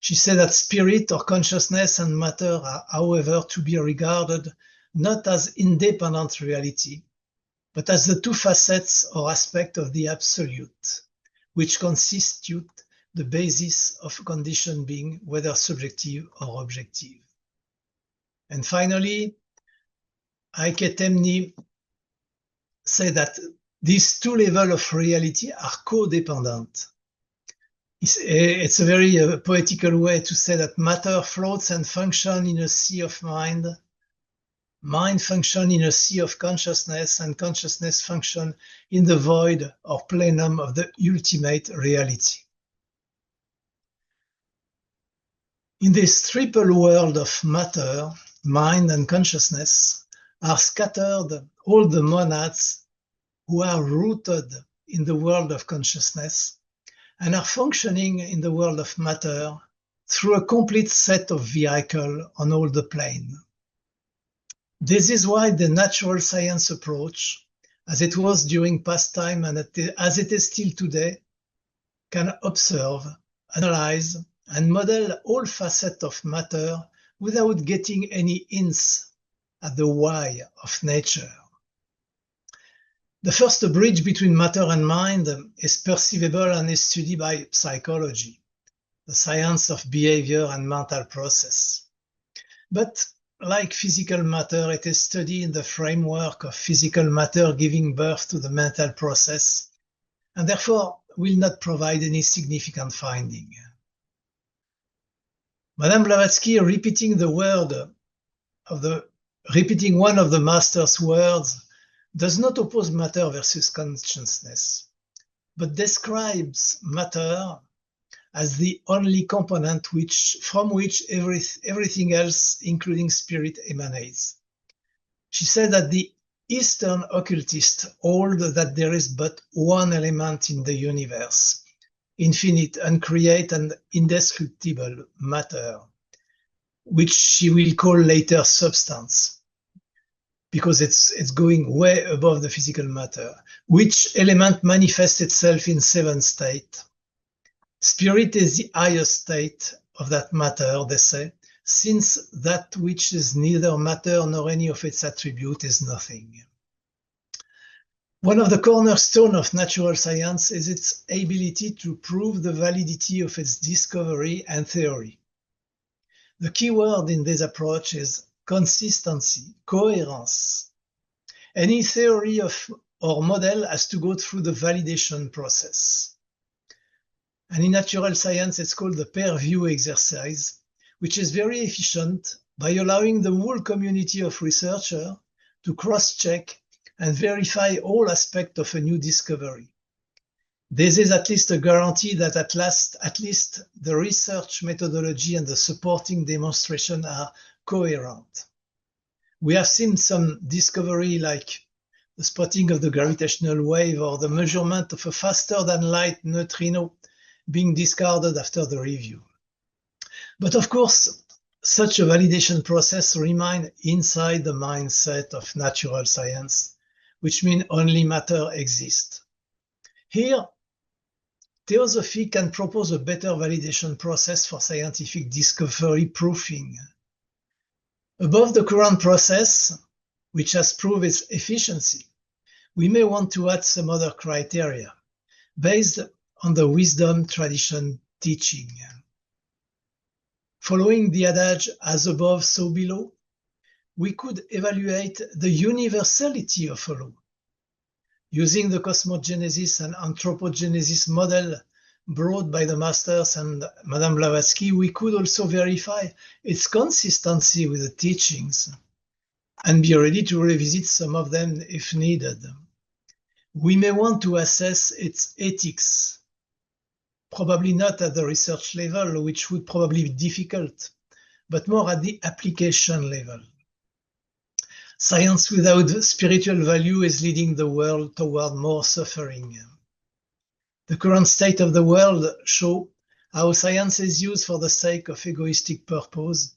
She said that spirit or consciousness and matter are, however, to be regarded not as independent reality, but as the two facets or aspects of the absolute, which constitute the basis of conditioned being, whether subjective or objective. And finally, Heike Temny said that these two levels of reality are codependent. It's a very poetical way to say that matter floats and functions in a sea of mind, mind functions in a sea of consciousness, and consciousness functions in the void or plenum of the ultimate reality. In this triple world of matter, mind, and consciousness are scattered all the monads who are rooted in the world of consciousness and are functioning in the world of matter through a complete set of vehicles on all the plane. This is why the natural science approach, as it was during past time and as it is still today, can observe, analyze, and model all facets of matter without getting any hints at the why of nature. The first bridge between matter and mind is perceivable and is studied by psychology, the science of behavior and mental process. But like physical matter, it is studied in the framework of physical matter giving birth to the mental process, and therefore will not provide any significant finding. Madame Blavatsky, repeating one of the master's words, does not oppose matter versus consciousness, but describes matter as the only component from which everything else, including spirit, emanates. She said that the Eastern occultists hold that there is but one element in the universe, infinite, uncreate, and indestructible matter, which she will call later substance, because it's going way above the physical matter, which element manifests itself in 7 states. Spirit is the highest state of that matter, they say, since that which is neither matter nor any of its attribute is nothing. One of the cornerstones of natural science is its ability to prove the validity of its discovery and theory. The key word in this approach is consistency, coherence. Any theory or model has to go through the validation process. And in natural science, it's called the peer review exercise, which is very efficient by allowing the whole community of researchers to cross-check and verify all aspects of a new discovery. This is at least a guarantee that at least the research methodology and the supporting demonstration are coherent. We have seen some discovery like the spotting of the gravitational wave or the measurement of a faster than light neutrino being discarded after the review. But of course, such a validation process remains inside the mindset of natural science, which means only matter exists. Here, Theosophy can propose a better validation process for scientific discovery proofing. Above the current process, which has proved its efficiency, we may want to add some other criteria based on the wisdom tradition teaching. Following the adage, as above, so below, we could evaluate the universality of a law. Using the cosmogenesis and anthropogenesis model brought by the masters and Madame Blavatsky, we could also verify its consistency with the teachings and be ready to revisit some of them if needed. We may want to assess its ethics, probably not at the research level, which would probably be difficult, but more at the application level. Science without spiritual value is leading the world toward more suffering. The current state of the world shows how science is used for the sake of egoistic purpose.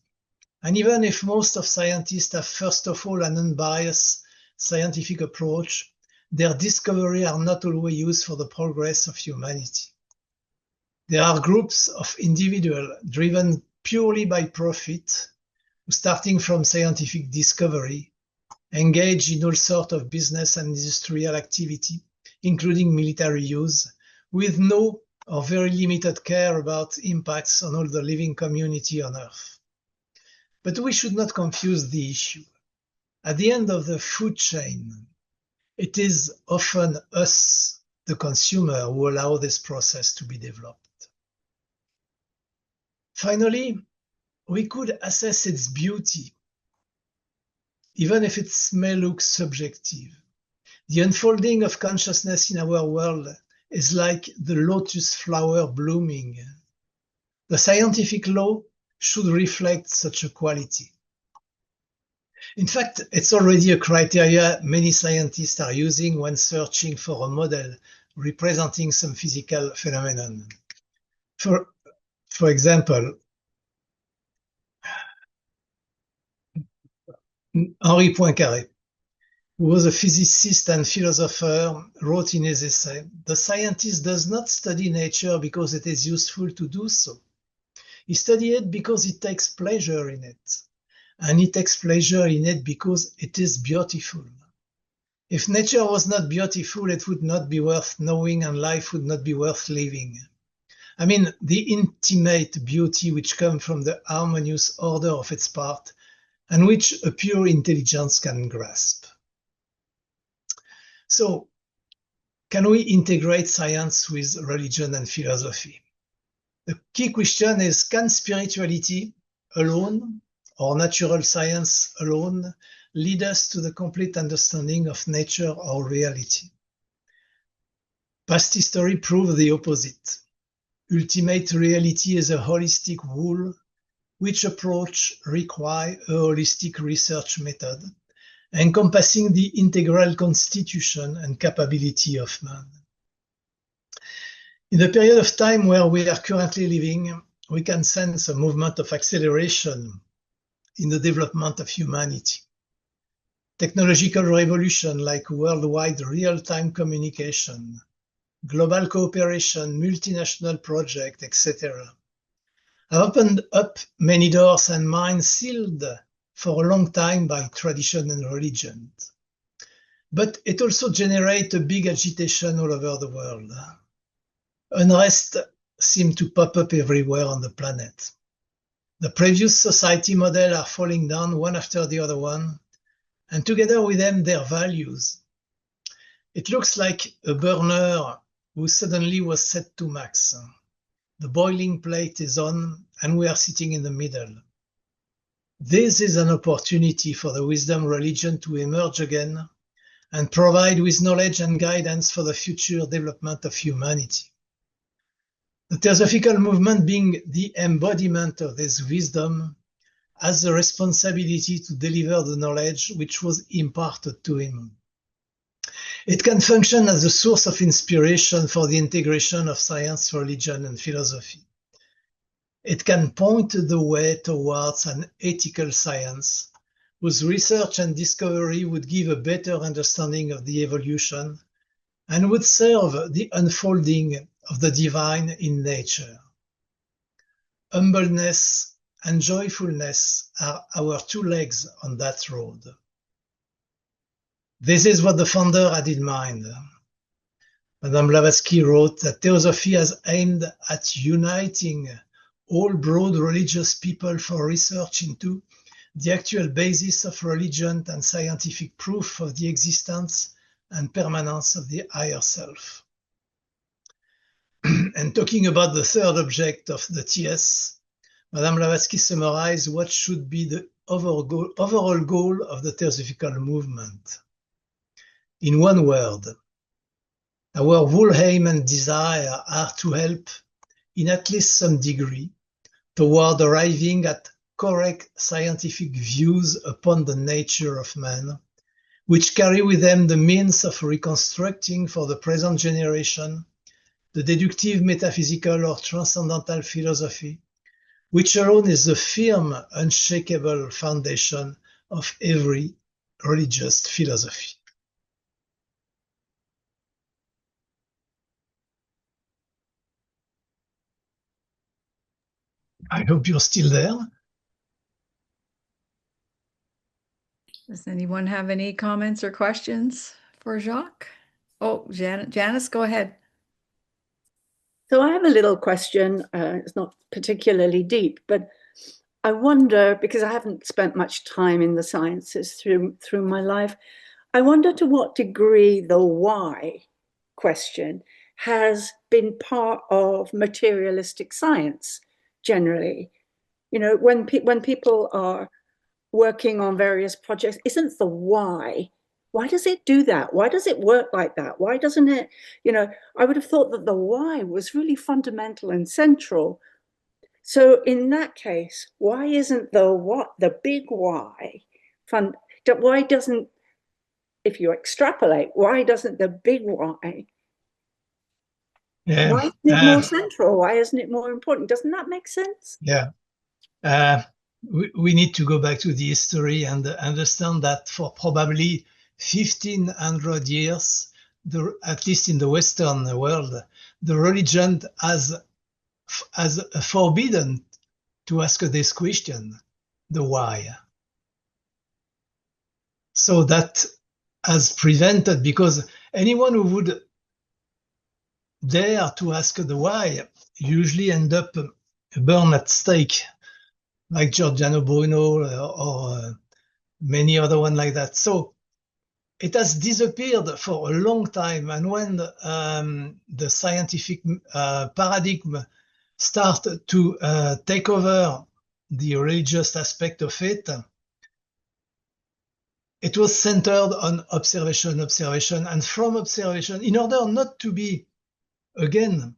And even if most of scientists have first of all an unbiased scientific approach, their discoveries are not always used for the progress of humanity. There are groups of individuals driven purely by profit, who, starting from scientific discovery, engage in all sorts of business and industrial activity, including military use, with no or very limited care about impacts on all the living community on Earth. But we should not confuse the issue. At the end of the food chain, it is often us, the consumer, who allow this process to be developed. Finally, we could assess its beauty, even if it may look subjective. The unfolding of consciousness in our world is like the lotus flower blooming. The scientific law should reflect such a quality. In fact, it's already a criteria many scientists are using when searching for a model representing some physical phenomenon. For example, Henri Poincaré, who was a physicist and philosopher, wrote in his essay, "The scientist does not study nature because it is useful to do so. He studies it because he takes pleasure in it. And he takes pleasure in it because it is beautiful. If nature was not beautiful, it would not be worth knowing and life would not be worth living. I mean, the intimate beauty which comes from the harmonious order of its part and which a pure intelligence can grasp." So, can we integrate science with religion and philosophy? The key question is, can spirituality alone or natural science alone lead us to the complete understanding of nature or reality? Past history proves the opposite. Ultimate reality is a holistic whole, which approach requires a holistic research method, encompassing the integral constitution and capability of man. In the period of time where we are currently living, we can sense a movement of acceleration in the development of humanity. Technological revolution like worldwide real-time communication, global cooperation, multinational projects, etc., have opened up many doors and minds sealed for a long time by tradition and religion. But it also generates a big agitation all over the world. Unrest seems to pop up everywhere on the planet. The previous society models are falling down one after the other one, and together with them their values. It looks like a burner who suddenly was set to max. The boiling plate is on, and we are sitting in the middle. This is an opportunity for the wisdom religion to emerge again and provide with knowledge and guidance for the future development of humanity. The Theosophical movement, being the embodiment of this wisdom, has the responsibility to deliver the knowledge which was imparted to him. It can function as a source of inspiration for the integration of science, religion, and philosophy. It can point the way towards an ethical science whose research and discovery would give a better understanding of the evolution and would serve the unfolding of the divine in nature. Humbleness and joyfulness are our two legs on that road. This is what the founder had in mind. Madame Blavatsky wrote that Theosophy has aimed at uniting all broad religious people for research into the actual basis of religion and scientific proof of the existence and permanence of the higher self. And talking about the third object of the TS, Madame Blavatsky summarized what should be the overall goal of the Theosophical movement. In one word, our whole aim and desire are to help, in at least some degree, toward arriving at correct scientific views upon the nature of man, which carry with them the means of reconstructing for the present generation the deductive, metaphysical, or transcendental philosophy, which alone is the firm, unshakable foundation of every religious philosophy. I hope you're still there. Does anyone have any comments or questions for Jacques? Oh, Janice, go ahead. So I have a little question. It's not particularly deep, but I wonder, because I haven't spent much time in the sciences through my life, I wonder to what degree the why question has been part of materialistic science generally. You know, when people are working on various projects, isn't the why does it do that? Why does it work like that? Why doesn't it, I would have thought that the why was really fundamental and central. So in that case, why isn't the big why fun? Why doesn't, if you extrapolate, why doesn't the big why? Yeah, Why isn't it more central? Why isn't it more important? Doesn't that make sense? yeah. We need to go back to the history and understand that for probably 1500 years, at least in the Western world, the religion has forbidden to ask this question, the why. So that has prevented, because anyone who would dare to ask the why usually end up burned at stake, like Giordano Bruno or many other one like that. So it has disappeared for a long time. And when the scientific paradigm started to take over the religious aspect of it, it was centered on observation, and from observation, in order not to be, again,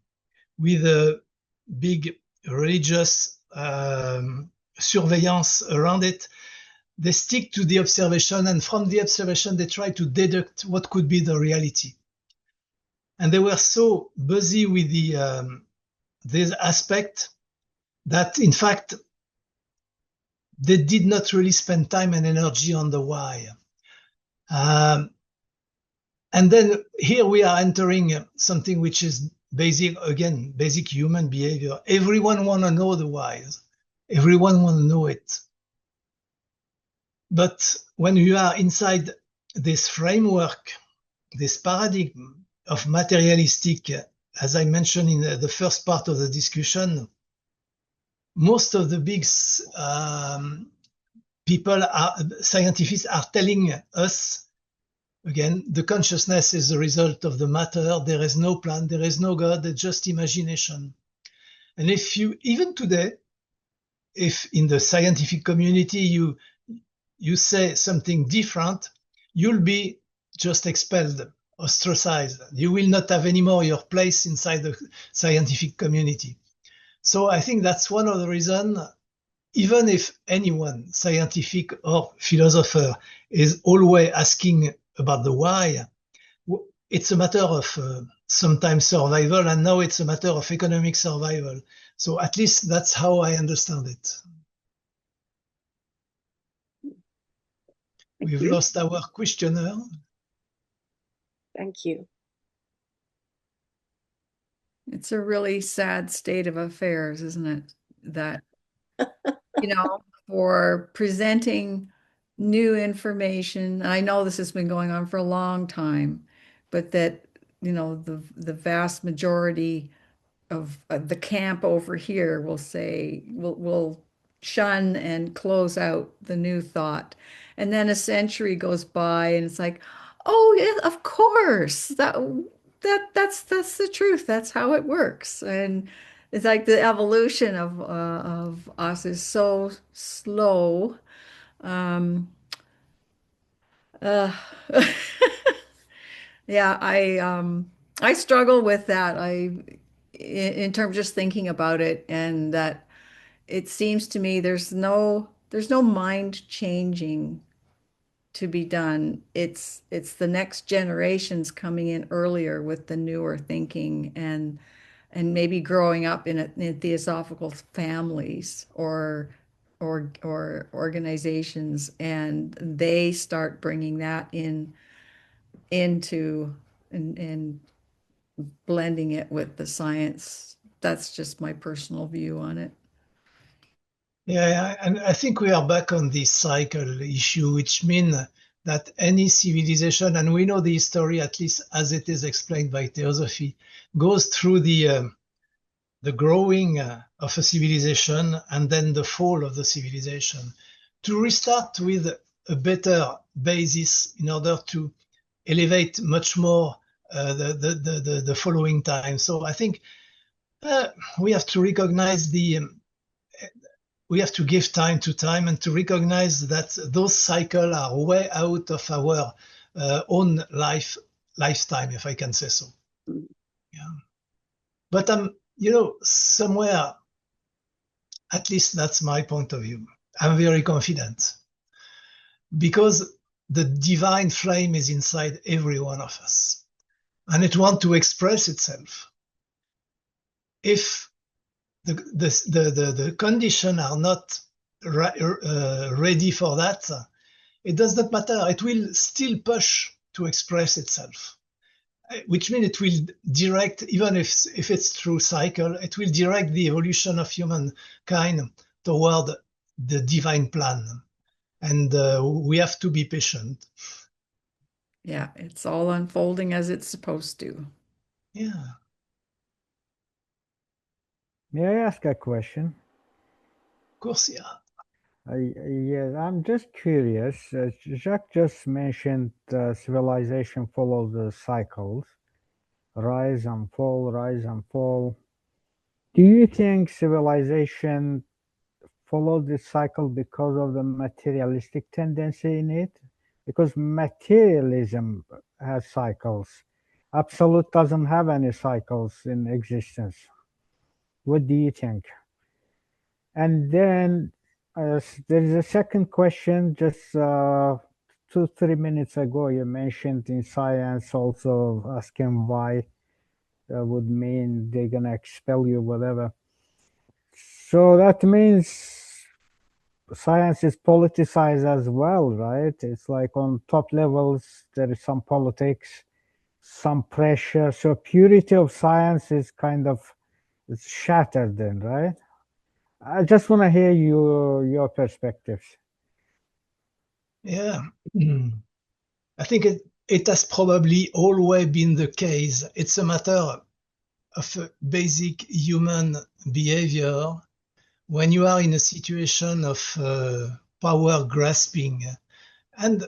with a big religious surveillance around it, they stick to the observation, and from the observation, they try to deduct what could be the reality. And they were so busy with this aspect that, in fact, they did not really spend time and energy on the why. And then here we are entering something which is basic human behavior. Everyone want to know the why. Everyone want to know it. But when you are inside this framework, this paradigm of materialistic, as I mentioned in the first part of the discussion, most of the big scientists are telling us, again, the consciousness is the result of the matter. There is no plan, there is no God, it's just imagination. And if you, even today, if in the scientific community you say something different, you'll be just expelled, ostracized. You will not have anymore your place inside the scientific community. So I think that's one of the reasons, even if anyone, scientific or philosopher, is always asking about the why, it's a matter of sometimes survival, and now it's a matter of economic survival. So at least that's how I understand it. We've lost our questioner. Thank you. It's a really sad state of affairs, isn't it? That, for presenting new information, and I know this has been going on for a long time, but that, the vast majority of the camp over here will say, will shun and close out the new thought. And then a century goes by and it's like, oh yeah, of course. That's the truth. That's how it works. And it's like the evolution of us is so slow. Um, uh, yeah, I struggle with that. In terms of just thinking about it, and that it seems to me there's no mind changing to be done. It's the next generations coming in earlier with the newer thinking and maybe growing up in theosophical families or organizations, and they start bringing that into and blending it with the science. That's just my personal view on it. Yeah, and I think we are back on this cycle issue, which means that any civilization, and we know the history, at least as it is explained by Theosophy, goes through the growing of a civilization and then the fall of the civilization to restart with a better basis in order to elevate much more the following time. So I think we have to recognize we have to give time to time and to recognize that those cycles are way out of our own lifetime, if I can say so. Yeah. But somewhere, at least that's my point of view. I'm very confident because the divine flame is inside every one of us and it wants to express itself. If the conditions are not ready for that, it does not matter. It will still push to express itself, which means it will direct, even if it's through cycle, it will direct the evolution of humankind toward the divine plan. And we have to be patient. Yeah, it's all unfolding as it's supposed to. Yeah. May I ask a question? Of course, yeah. Yeah, I'm just curious. Jacques just mentioned civilization follows the cycles, rise and fall, rise and fall. Do you think civilization follows this cycle because of the materialistic tendency in it? Because materialism has cycles. Absolute doesn't have any cycles in existence. What do you think? And then there is a second question. Just 2-3 minutes ago, you mentioned in science also asking why would mean they're gonna expel you, whatever. So that means science is politicized as well, right? It's like on top levels there is some politics, some pressure. So purity of science is kind of it's shattered then, right? I just want to hear your perspectives. Yeah. I think it has probably always been the case. It's a matter of basic human behavior when you are in a situation of power grasping and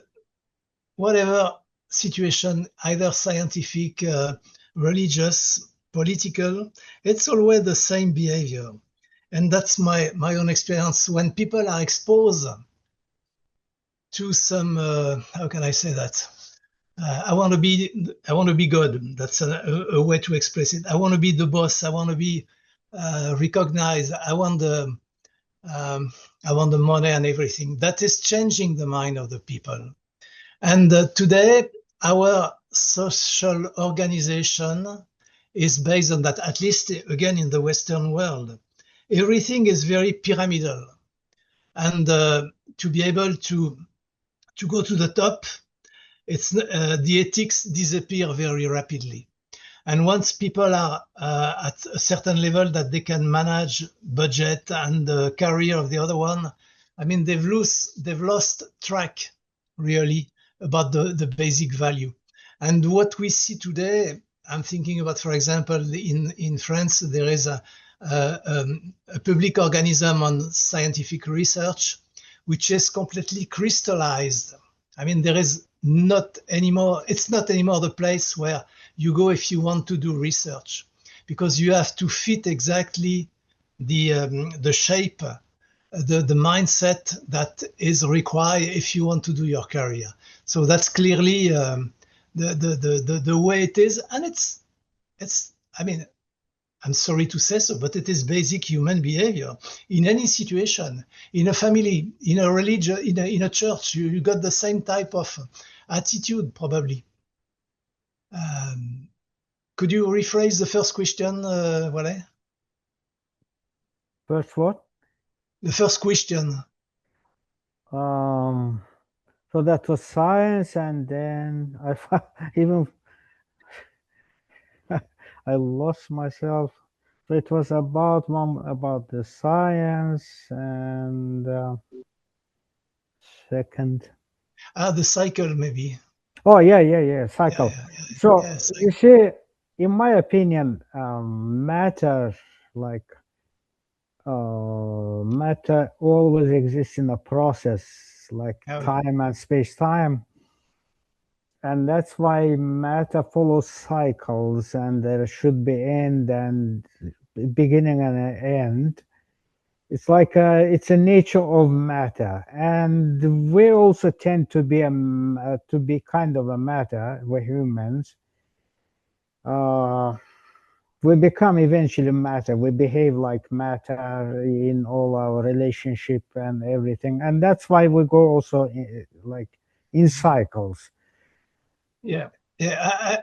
whatever situation, either scientific, religious, political, it's always the same behavior. And that's my own experience. When people are exposed to some, how can I say that? I want to be God. That's a way to express it. I want to be the boss. I want to be recognized. I want the money and everything. That is changing the mind of the people. And today, our social organization is based on that. At least, again, in the Western world, everything is very pyramidal, and to be able to go to the top, it's the ethics disappear very rapidly. And once people are at a certain level that they can manage budget and the career of the other one, I mean, they've lost track really about the basic value. And what we see today, I'm thinking about, for example, in France, there is a public organism on scientific research, which is completely crystallized. I mean, there is not anymore, it's not anymore the place where you go if you want to do research, because you have to fit exactly the shape, the mindset that is required if you want to do your career. So that's clearly the way it is, and it's. I mean, I'm sorry to say so, but it is basic human behavior. In any situation, in a family, in a religion, in a church, you got the same type of attitude, probably. Could you rephrase the first question, Wale? First what? The first question. So that was science, and then even I lost myself. So it was about the science, and second. The cycle, maybe. Oh yeah, cycle. So you see, in my opinion, matter matter always exists in a process, like time and space-time. And that's why matter follows cycles, and there should be end and beginning and an end. It's like it's a nature of matter, and we also tend to be kind of a matter. We're humans. We become eventually matter. We behave like matter in all our relationship and everything, and that's why we go also in cycles. Yeah,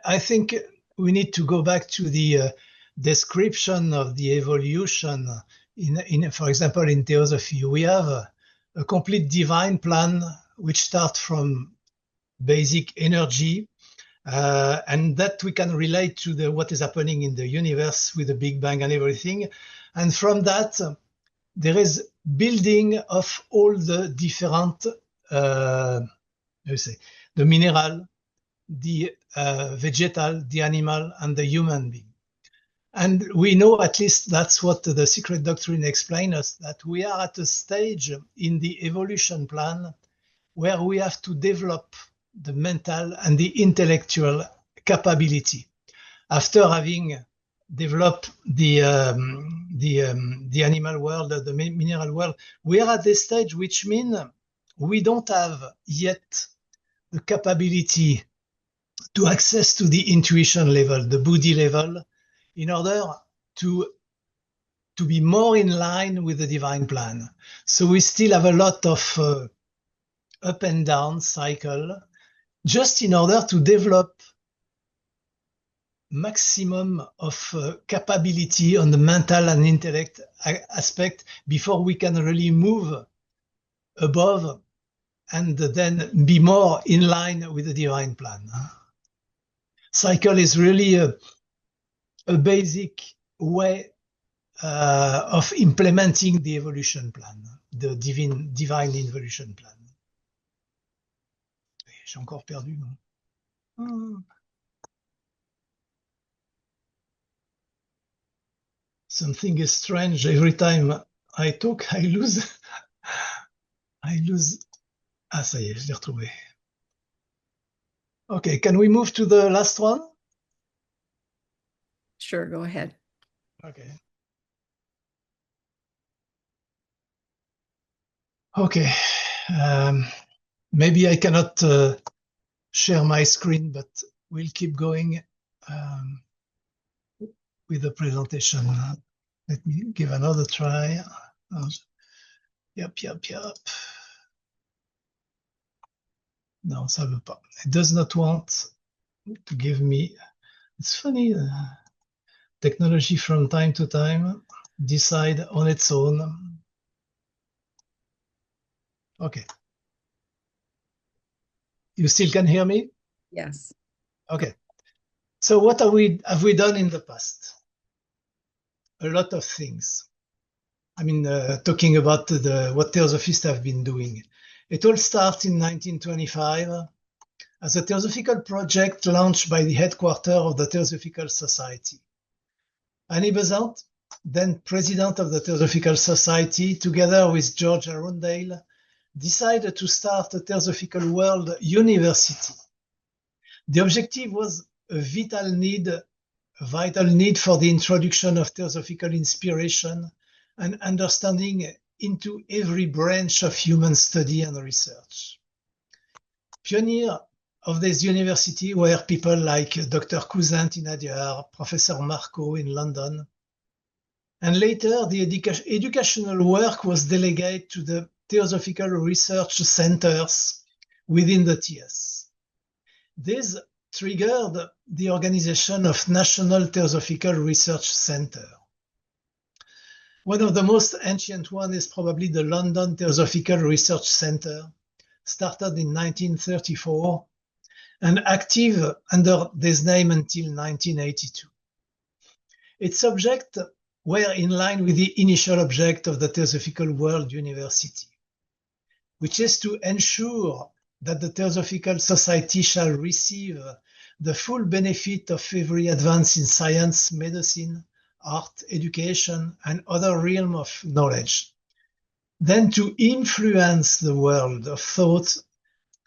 I think we need to go back to the description of the evolution. For example, in Theosophy, we have a complete divine plan which starts from basic energy, and that we can relate to what is happening in the universe with the Big Bang and everything. And from that, there is building of all the different, the mineral, the vegetal, the animal, and the human being. And we know, at least that's what the secret doctrine explains us, that we are at a stage in the evolution plan where we have to develop the mental and the intellectual capability. After having developed the animal world, the mineral world, we are at this stage, which means we don't have yet the capability to access to the intuition level, the Buddhi level, in order to be more in line with the divine plan. So we still have a lot of up and down cycle, just in order to develop maximum of capability on the mental and intellect aspect before we can really move above and then be more in line with the divine plan. Cycle is really a basic way of implementing the evolution plan, the divine evolution plan. J'ai encore perdu. Something is strange. Every time I talk, I lose. Ah, ça y est, je l'ai retrouvé. Okay, can we move to the last one? Sure, go ahead. Okay. Okay. Maybe I cannot share my screen, but we'll keep going with the presentation. Let me give another try. Yep. No, ça veut pas. It does not want to give me. It's funny. Technology from time to time decide on its own. Okay. You still can hear me? Yes. Okay. So what have we done in the past? A lot of things. I mean, talking about what Theosophists have been doing. It all started in 1925 as a Theosophical project launched by the headquarters of the Theosophical Society. Annie Besant, then president of the Theosophical Society, together with George Arundel, decided to start a Theosophical World University. The objective was a vital need for the introduction of Theosophical inspiration and understanding into every branch of human study and research. Pioneers of this university were people like Dr. Cousins in Adyar, Professor Marco in London, And later, the educational work was delegated to the Theosophical Research Centers within the TS. This triggered the organization of National Theosophical Research Center. One of the most ancient ones is probably the London Theosophical Research Center, started in 1934 and active under this name until 1982. Its subjects were in line with the initial object of the Theosophical World University, which is to ensure that the Theosophical Society shall receive the full benefit of every advance in science, medicine, art, education, and other realms of knowledge, then to influence the world of thought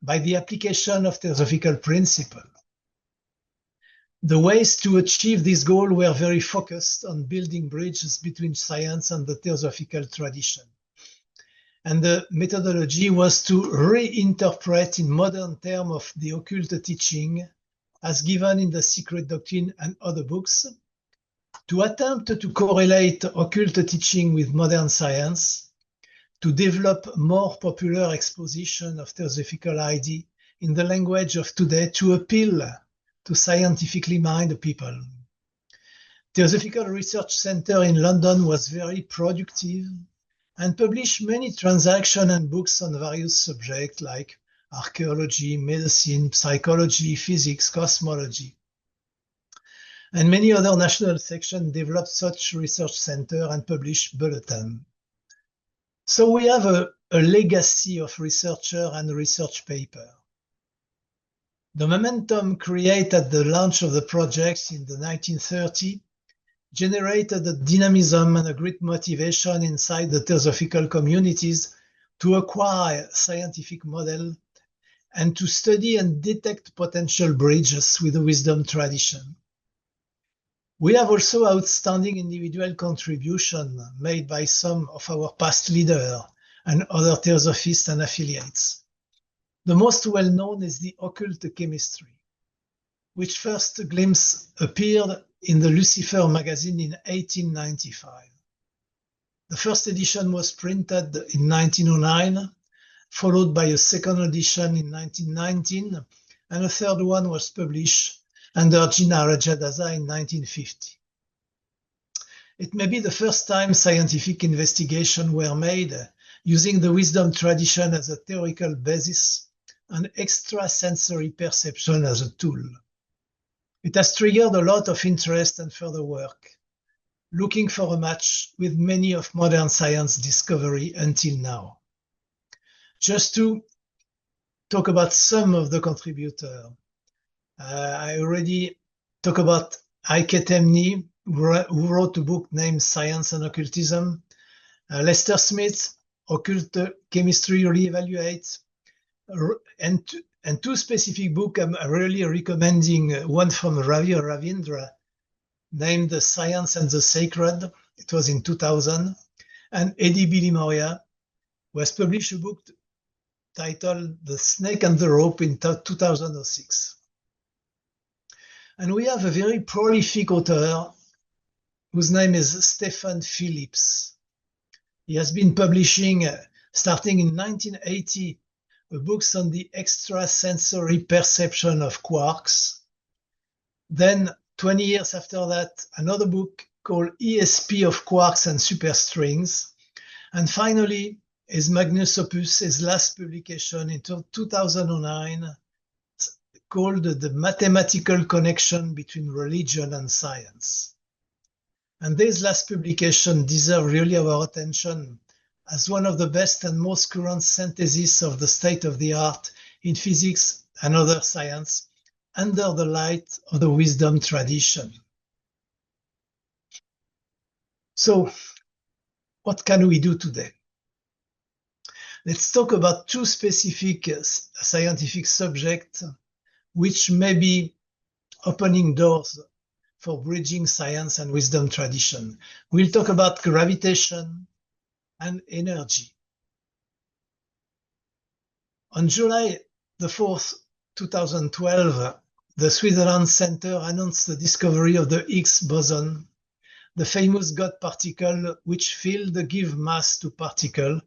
by the application of Theosophical principles. The ways to achieve this goal were very focused on building bridges between science and the Theosophical tradition. And the methodology was to reinterpret in modern terms of the occult teaching as given in the Secret Doctrine and other books, to attempt to correlate occult teaching with modern science, to develop more popular exposition of Theosophical idea in the language of today to appeal to scientifically minded people. Theosophical Research Center in London was very productive and published many transactions and books on various subjects like archaeology, medicine, psychology, physics, cosmology. And many other national sections developed such research center and published bulletins. So we have a legacy of researcher and research paper. The momentum created at the launch of the project in the 1930s generated a dynamism and a great motivation inside the Theosophical communities to acquire scientific model and to study and detect potential bridges with the wisdom tradition. We have also outstanding individual contribution made by some of our past leaders and other Theosophists and affiliates. The most well-known is the occult chemistry, which first glimpse appeared in the Lucifer magazine in 1895. The first edition was printed in 1909, followed by a second edition in 1919, and a third one was published under Gina Rajadaza in 1950. It may be the first time scientific investigations were made using the wisdom tradition as a theoretical basis and extrasensory perception as a tool. It has triggered a lot of interest and further work, looking for a match with many of modern science discovery until now. Just to talk about some of the contributors. I already talked about Heike Temny, who wrote a book named Science and Occultism. Lester Smith, Occult Chemistry Reevaluate, and two specific books I'm really recommending, one from Ravi Ravindra, named The Science and the Sacred. It was in 2000. And Eddie Billy Moria, who has published a book titled The Snake and the Rope in 2006. And we have a very prolific author whose name is Stephen Phillips. He has been publishing, starting in 1980, books on the extrasensory perception of quarks. Then 20 years after that, another book called ESP of Quarks and Superstrings. And finally, his magnus opus, his last publication in 2009, called The Mathematical Connection Between Religion and Science. And this last publication deserves really our attention as one of the best and most current syntheses of the state of the art in physics and other science under the light of the wisdom tradition. So, what can we do today? Let's talk about two specific scientific subjects which may be opening doors for bridging science and wisdom tradition. We'll talk about gravitation and energy. On July the 4th, 2012, the Switzerland Center announced the discovery of the Higgs boson, the famous God particle, which field give mass to particle,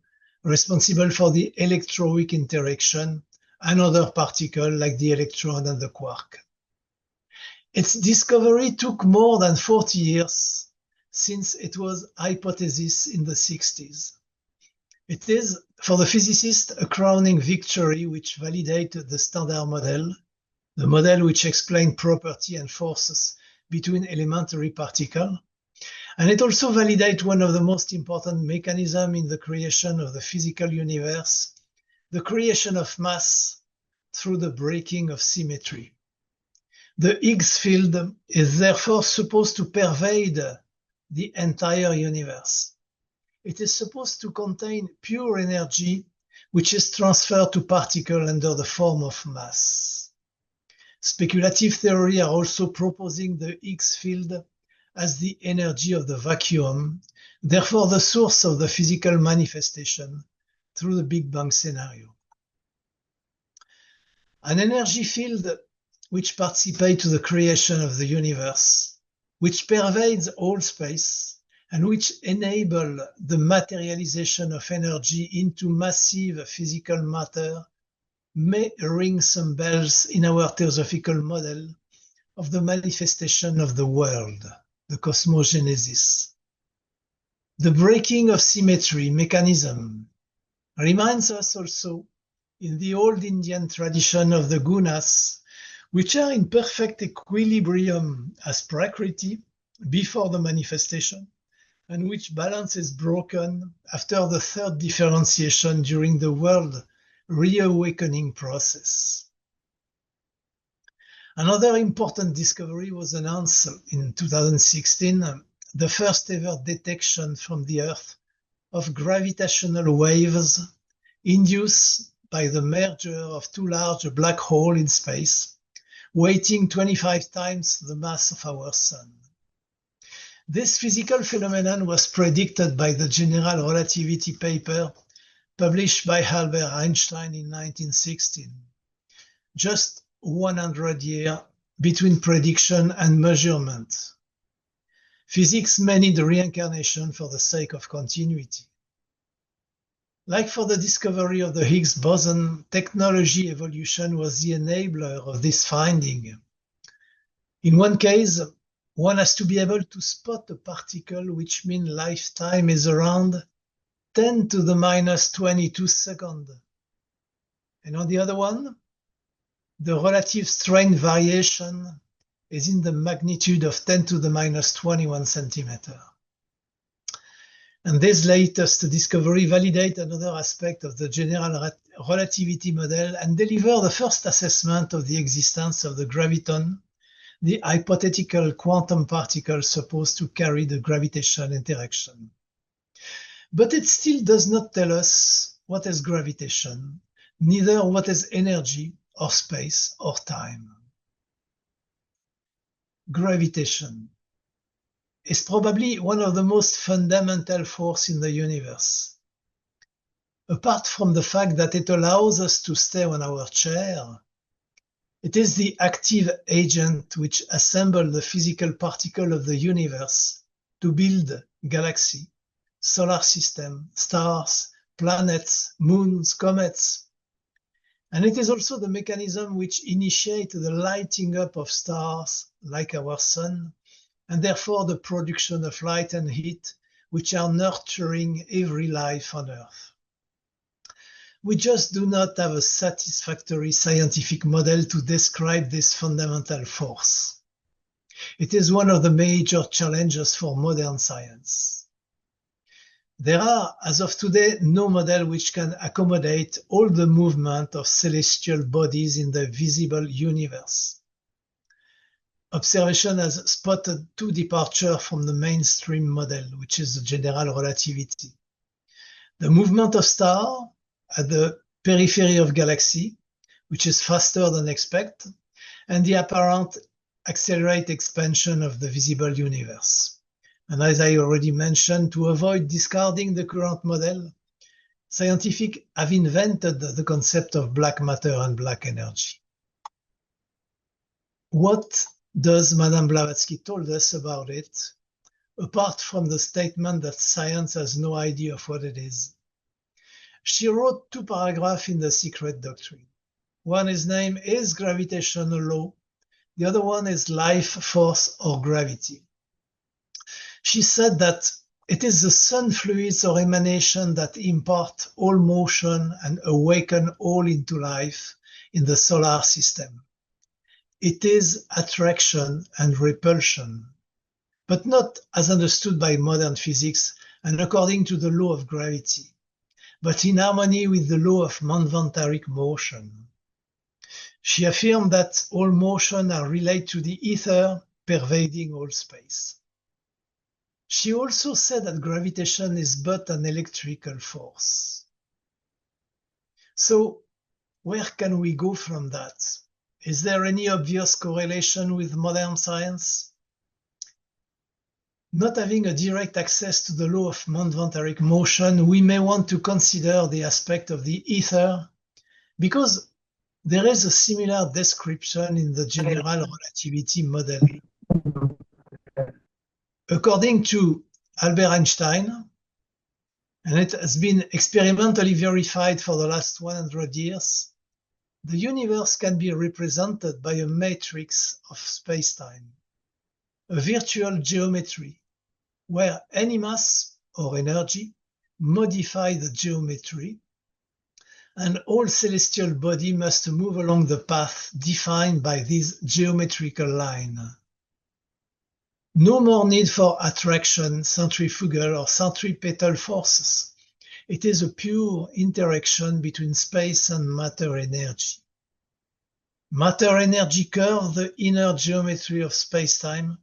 responsible for the electroweak interaction, and other particle like the electron and the quark. Its discovery took more than 40 years, since it was hypothesis in the 60s. It is, for the physicist, a crowning victory which validated the standard model, the model which explained property and forces between elementary particles, and it also validates one of the most important mechanisms in the creation of the physical universe, the creation of mass through the breaking of symmetry. The Higgs field is therefore supposed to pervade the entire universe. It is supposed to contain pure energy, which is transferred to particles under the form of mass. Speculative theory are also proposing the Higgs field as the energy of the vacuum, therefore the source of the physical manifestation through the Big Bang scenario. An energy field which participates to the creation of the universe, which pervades all space, and which enable the materialization of energy into massive physical matter, may ring some bells in our theosophical model of the manifestation of the world, the cosmogenesis. The breaking of symmetry mechanism reminds us also in the old Indian tradition of the gunas, which are in perfect equilibrium as Prakriti before the manifestation, and which balance is broken after the third differentiation during the world reawakening process. Another important discovery was announced in 2016, the first ever detection from the Earth of gravitational waves induced by the merger of two large black holes in space, weighing 25 times the mass of our Sun. This physical phenomenon was predicted by the general relativity paper published by Albert Einstein in 1916. Just 100 years between prediction and measurement. Physics may need reincarnation for the sake of continuity. Like for the discovery of the Higgs boson, technology evolution was the enabler of this finding. In one case, one has to be able to spot a particle, which means lifetime is around 10 to the minus 22 seconds. And on the other one, the relative strength variation is in the magnitude of 10 to the minus 21 centimeter. And this latest discovery validates another aspect of the general relativity model and deliver the first assessment of the existence of the graviton, the hypothetical quantum particle supposed to carry the gravitational interaction. But it still does not tell us what is gravitation, neither what is energy or space or time. Gravitation is probably one of the most fundamental forces in the universe. Apart from the fact that it allows us to stay on our chair, it is the active agent which assembles the physical particle of the universe to build galaxies, solar system, stars, planets, moons, comets. And it is also the mechanism which initiates the lighting up of stars like our sun, and therefore the production of light and heat, which are nurturing every life on Earth. We just do not have a satisfactory scientific model to describe this fundamental force. It is one of the major challenges for modern science. There are, as of today, no model which can accommodate all the movement of celestial bodies in the visible universe. Observation has spotted two departures from the mainstream model, which is the general relativity. The movement of stars at the periphery of galaxy, which is faster than expected, and the apparent accelerated expansion of the visible universe. And as I already mentioned, to avoid discarding the current model, scientists have invented the concept of black matter and black energy. What does Madame Blavatsky told us about it? apart from the statement that science has no idea of what it is. She wrote 2 paragraphs in the Secret Doctrine. One is named Is Gravitation a Law? The other one is Life, Force, or Gravity. She said that it is the sun fluids or emanation that impart all motion and awaken all into life in the solar system. It is attraction and repulsion, but not as understood by modern physics and according to the law of gravity, but in harmony with the law of manvantaric motion. She affirmed that all motion are related to the ether pervading all space. She also said that gravitation is but an electrical force. So, where can we go from that? Is there any obvious correlation with modern science? Not having a direct access to the law of manvantaric motion, we may want to consider the aspect of the ether, because there is a similar description in the general relativity model. According to Albert Einstein, and it has been experimentally verified for the last 100 years, the universe can be represented by a matrix of spacetime, a virtual geometry, where any mass or energy modify the geometry, and all celestial body must move along the path defined by this geometrical line. No more need for attraction, centrifugal, or centripetal forces. It is a pure interaction between space and matter energy. Matter energy curve the inner geometry of space-time,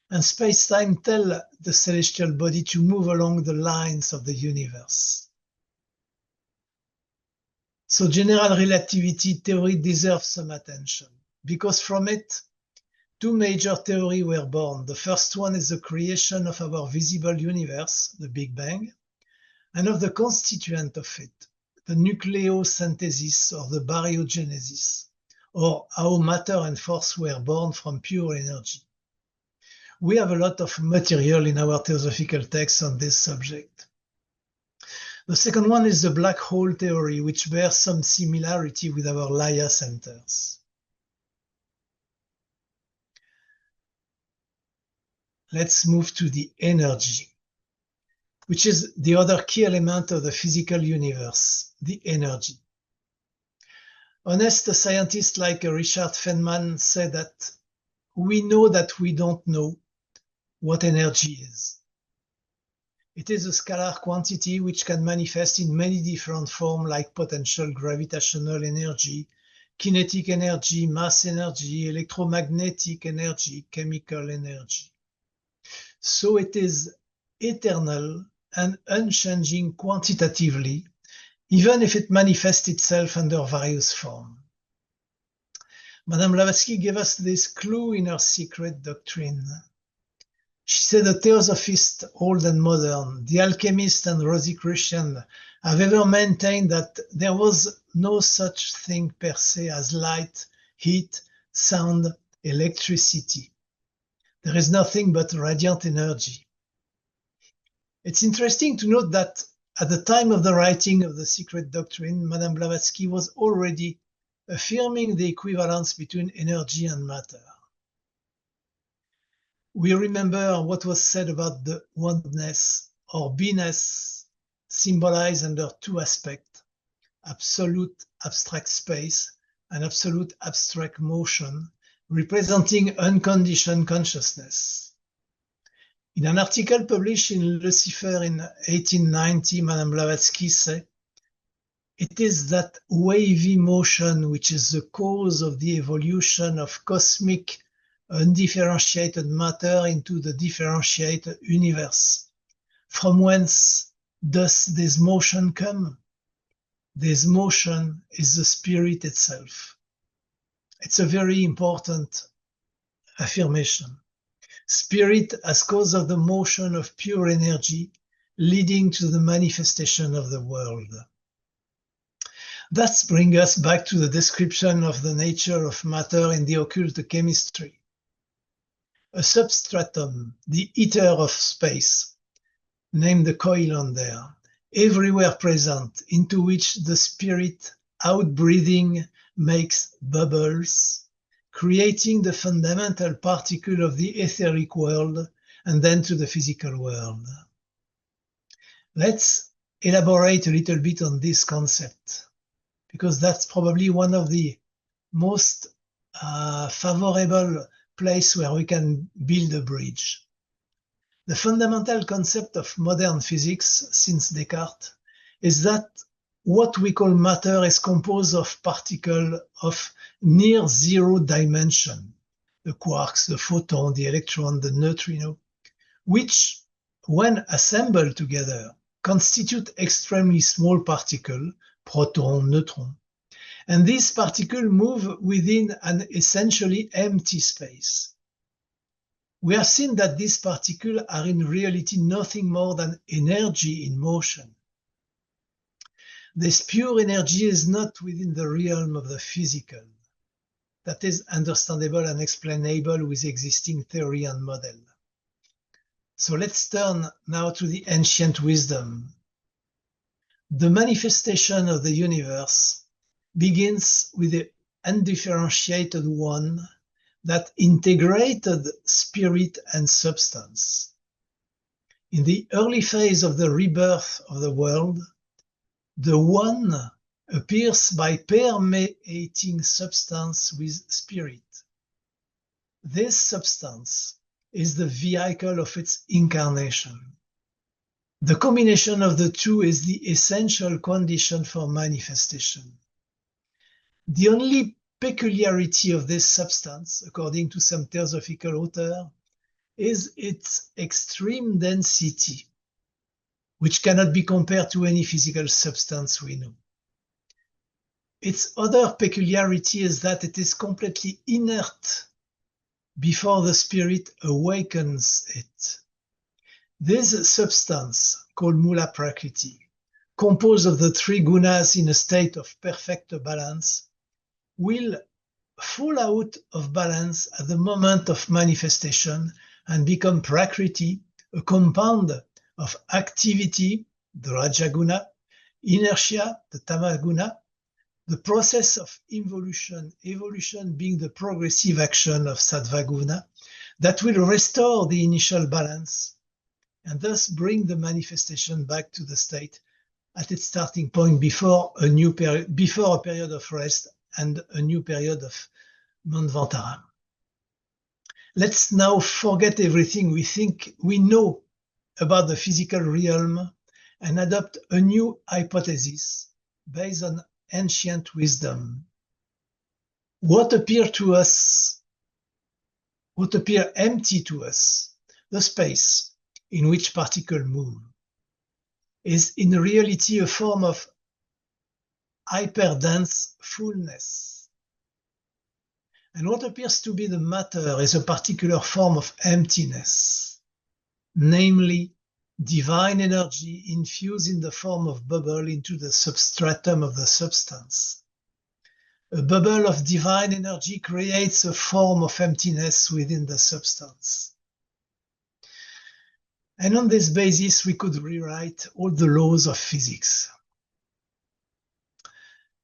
and space-time tell the celestial body to move along the lines of the universe. So general relativity theory deserves some attention, because from it, 2 major theories were born. The first one is the creation of our visible universe, the Big Bang, and of the constituent of it, the nucleosynthesis or the baryogenesis, or how matter and force were born from pure energy. We have a lot of material in our theosophical texts on this subject. The second one is the black hole theory, which bears some similarity with our Laya centers. Let's move to the energy, which is the other key element of the physical universe, the energy. Honest scientists like Richard Feynman say that we know that we don't know what energy is. It is a scalar quantity which can manifest in many different forms like potential gravitational energy, kinetic energy, mass energy, electromagnetic energy, chemical energy. So it is eternal and unchanging quantitatively, even if it manifests itself under various forms. Madame Blavatsky gave us this clue in her Secret Doctrine. She said the Theosophists, old and modern, the alchemists and Rosicrucians, have ever maintained that there was no such thing per se as light, heat, sound, electricity. There is nothing but radiant energy. It's interesting to note that at the time of the writing of the Secret Doctrine, Madame Blavatsky was already affirming the equivalence between energy and matter. We remember what was said about the oneness or beingness symbolized under 2 aspects, absolute abstract space and absolute abstract motion, representing unconditioned consciousness. In an article published in Lucifer in 1890, Madame Blavatsky said, "It is that wavy motion which is the cause of the evolution of cosmic undifferentiated matter into the differentiated universe. From whence does this motion come? This motion is the spirit itself." It's a very important affirmation. Spirit as cause of the motion of pure energy, leading to the manifestation of the world. That brings us back to the description of the nature of matter in the occult chemistry. a substratum, the ether of space, named the koilon there, everywhere present, into which the spirit out-breathing makes bubbles, creating the fundamental particle of the etheric world and then to the physical world. Let's elaborate a little bit on this concept, because that's probably one of the most favorable place where we can build a bridge. The fundamental concept of modern physics since Descartes is that what we call matter is composed of particles of near zero dimension, the quarks, the photon, the electron, the neutrino, which, when assembled together, constitute extremely small particles, proton, neutron. And these particles move within an essentially empty space. We have seen that these particles are in reality nothing more than energy in motion. This pure energy is not within the realm of the physical. That is understandable and explainable with existing theory and model. So let's turn now to the ancient wisdom. The manifestation of the universe begins with the undifferentiated one that integrated spirit and substance. In the early phase of the rebirth of the world, the one appears by permeating substance with spirit. This substance is the vehicle of its incarnation. The combination of the two is the essential condition for manifestation. The only peculiarity of this substance, according to some theosophical authors, is its extreme density, which cannot be compared to any physical substance we know. Its other peculiarity is that it is completely inert before the spirit awakens it. This substance, called Mula Prakriti, composed of the three gunas in a state of perfect balance, will fall out of balance at the moment of manifestation and become Prakriti, a compound of activity, the Rajaguna, inertia, the Tamaguna, the process of evolution being the progressive action of Sattvaguna, that will restore the initial balance and thus bring the manifestation back to the state at its starting point before a period of rest and a new period of Manvantara. Let's now forget everything we think we know about the physical realm and adopt a new hypothesis based on ancient wisdom. What appear empty to us, the space in which particles move, is in reality a form of hyperdense fullness. And what appears to be the matter is a particular form of emptiness, namely divine energy infused in the form of bubble into the substratum of the substance. A bubble of divine energy creates a form of emptiness within the substance. And on this basis, we could rewrite all the laws of physics.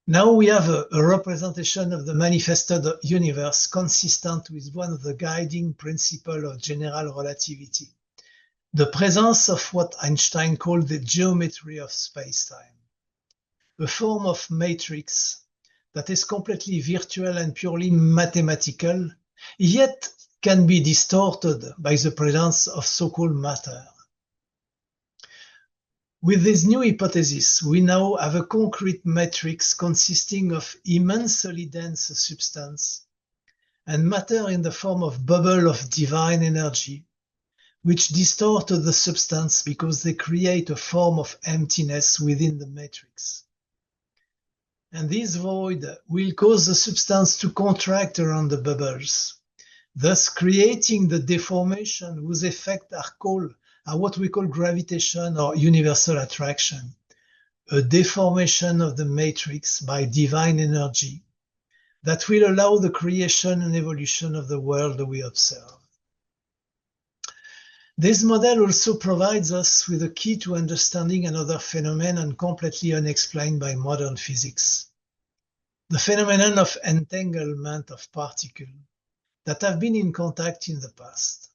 Now we have a representation of the manifested universe consistent with one of the guiding principles of general relativity, the presence of what Einstein called the geometry of space-time, a form of matrix that is completely virtual and purely mathematical, yet can be distorted by the presence of so-called matter. With this new hypothesis, we now have a concrete matrix consisting of immensely dense substance and matter in the form of bubble of divine energy, which distorted the substance because they create a form of emptiness within the matrix. And this void will cause the substance to contract around the bubbles, thus creating the deformation whose effects are what we call gravitation or universal attraction, a deformation of the matrix by divine energy that will allow the creation and evolution of the world we observe. This model also provides us with a key to understanding another phenomenon completely unexplained by modern physics. The phenomenon of entanglement of particles that have been in contact in the past.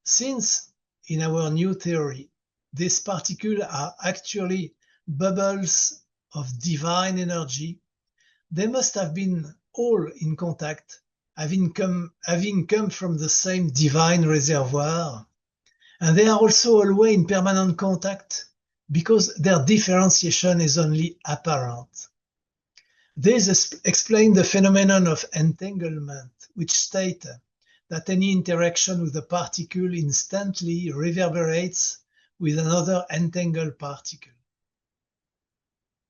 Since, in our new theory, these particles are actually bubbles of divine energy, they must have been all in contact, having come from the same divine reservoir, and they are also always in permanent contact because their differentiation is only apparent. This explains the phenomenon of entanglement, which states that any interaction with a particle instantly reverberates with another entangled particle.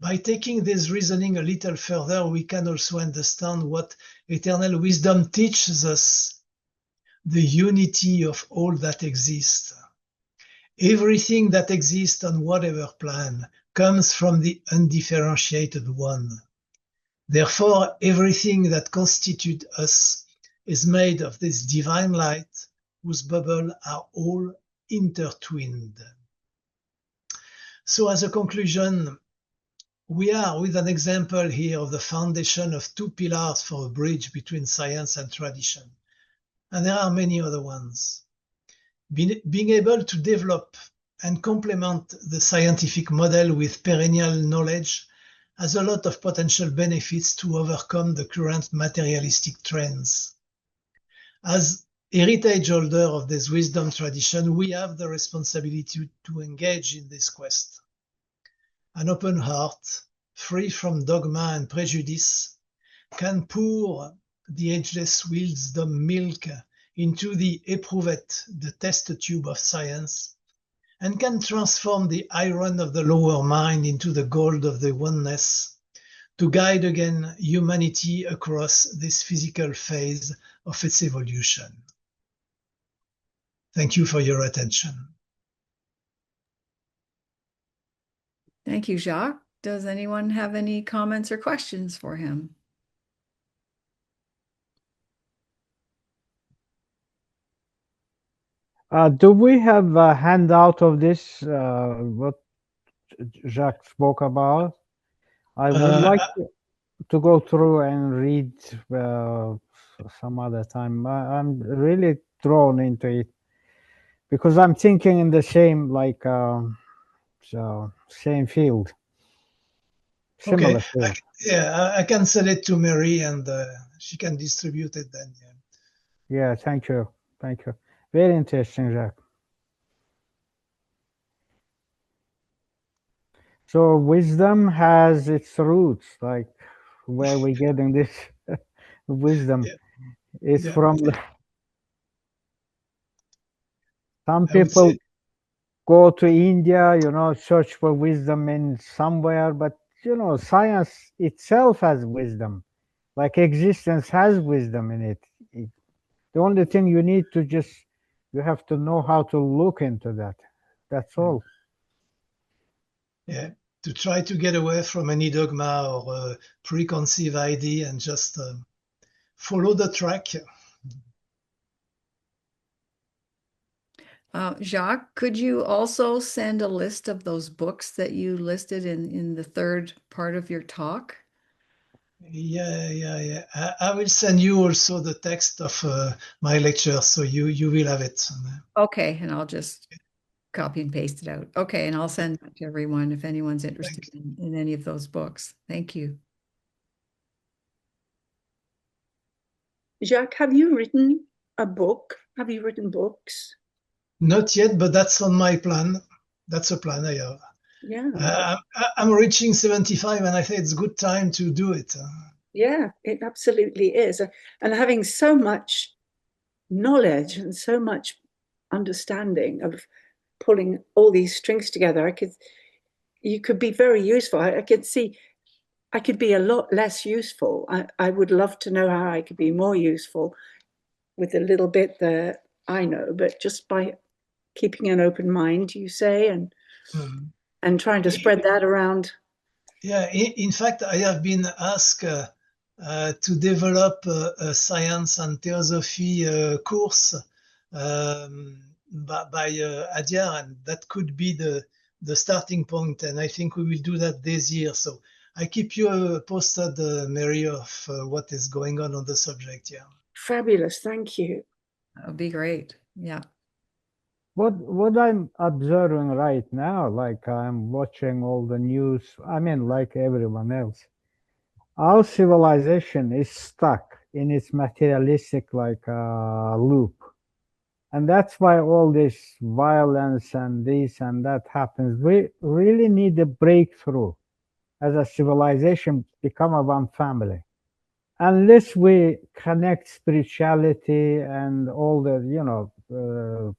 By taking this reasoning a little further, we can also understand what eternal wisdom teaches us: the unity of all that exists. Everything that exists on whatever plane comes from the undifferentiated one. Therefore, everything that constitutes us is made of this divine light, whose bubbles are all intertwined. So as a conclusion, we are with an example here of the foundation of two pillars for a bridge between science and tradition. And there are many other ones. Being able to develop and complement the scientific model with perennial knowledge has a lot of potential benefits to overcome the current materialistic trends. As heritage holder of this wisdom tradition, we have the responsibility to engage in this quest. An open heart, free from dogma and prejudice, can pour the ageless wisdom milk into the eprouvette, the test tube of science, and can transform the iron of the lower mind into the gold of the oneness, to guide again humanity across this physical phase of its evolution. Thank you for your attention. Thank you, Jacques. Does anyone have any comments or questions for him? Do we have a handout of this, what Jacques spoke about? I would like to go through and read some other time. I'm really drawn into it because I'm thinking in the same, like, same field. Similar field. I can send it to Mary and she can distribute it then. Yeah, thank you. Thank you. Very interesting, Jacques. So wisdom has its roots, like where we're getting this wisdom. It's from some people go to India, search for wisdom in somewhere, but science itself has wisdom. Like existence has wisdom in it. The only thing you need to you have to know how to look into that. That's all. Yeah, to try to get away from any dogma or preconceived idea and just follow the track. Jacques, could you also send a list of those books that you listed in the third part of your talk? Yeah. I will send you also the text of my lecture, so you will have it. Okay, and I'll just copy and paste it out. Okay, and I'll send that to everyone if anyone's interested in any of those books. Thank you. Jacques, have you written a book? Have you written books? Not yet, but that's on my plan. That's a plan I have. Yeah. I'm reaching 75 and I think it's a good time to do it. Yeah, it absolutely is. And having so much knowledge and so much understanding of pulling all these strings together, you could be very useful. I could see I could be a lot less useful. I would love to know how I could be more useful with a little bit that I know, but just by keeping an open mind, you say, and trying to spread that around. Yeah, in fact, I have been asked to develop a science and theosophy course by Adia, and that could be the starting point. And I think we will do that this year. So I keep you posted, Mary, of what is going on the subject. Yeah. Fabulous. Thank you. That would be great. Yeah. What I'm observing right now, like I'm watching all the news, I mean, like everyone else, our civilization is stuck in its materialistic like loop. And that's why all this violence and this and that happens. We really need a breakthrough as a civilization, become a one family. Unless we connect spirituality and all the,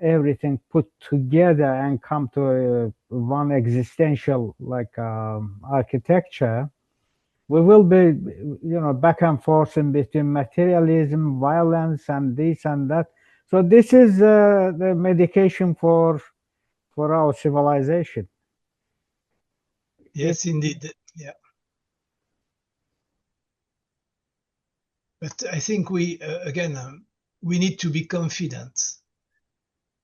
everything put together and come to one existential like architecture, we will be back and forth in between materialism, violence, and this and that. So this is the medication for our civilization. Yes, indeed. Yeah. But I think we we need to be confident.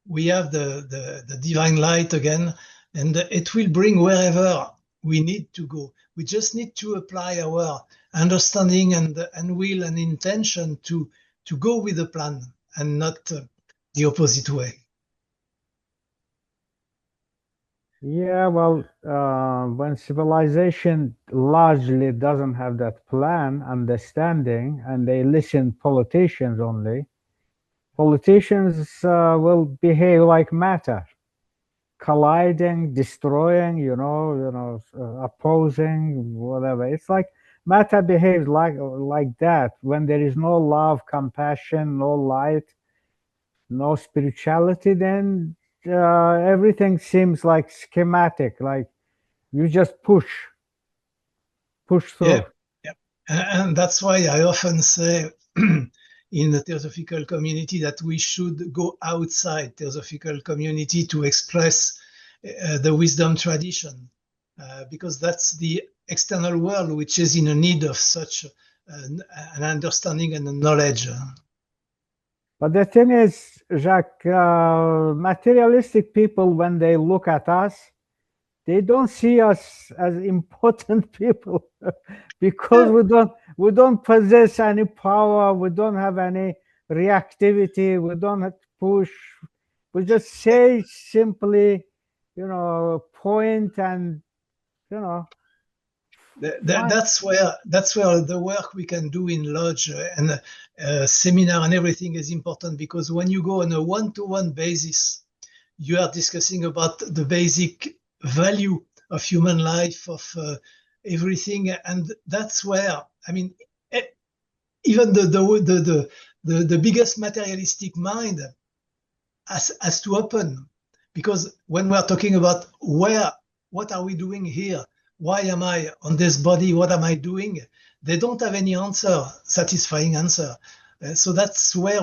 We have the divine light again, and it will bring wherever we need to go. We just need to apply our understanding and will and intention to go with the plan and not the opposite way. Yeah, well, when civilization largely doesn't have that plan, understanding, and they listen politicians only, politicians will behave like matter, colliding, destroying, opposing, whatever. It's like matter behaves like that when there is no love, compassion, no light, no spirituality. Then everything seems like schematic, like you just push Yeah, through. yeah. And that's why I often say in the Theosophical community that we should go outside Theosophical community to express the wisdom tradition, because that's the external world which is in a need of such an understanding and a knowledge. But the thing is, Jacques, materialistic people, when they look at us, they don't see us as important people because we don't possess any power, we don't have any reactivity, we don't have to push, we just say simply, point and that's where the work we can do in lodge and seminar and everything is important, because when you go on a one-to-one basis, you are discussing about the basic value of human life, of everything, and that's where, I mean, even the biggest materialistic mind has to open, because when we are talking about what are we doing here, why am I on this body, what am I doing, they don't have any satisfying answer. So that's where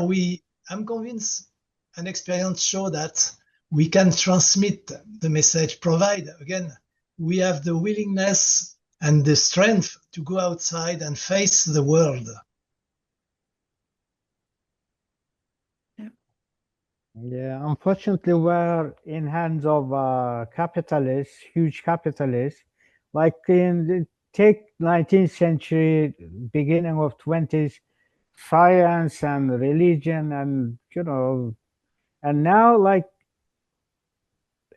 I'm convinced, and experience show that we can transmit the message, provide, again, we have the willingness and the strength to go outside and face the world. Yeah, unfortunately, we're in hands of capitalists, huge capitalists. Like take 19th century, beginning of 20s, science and religion, and and now like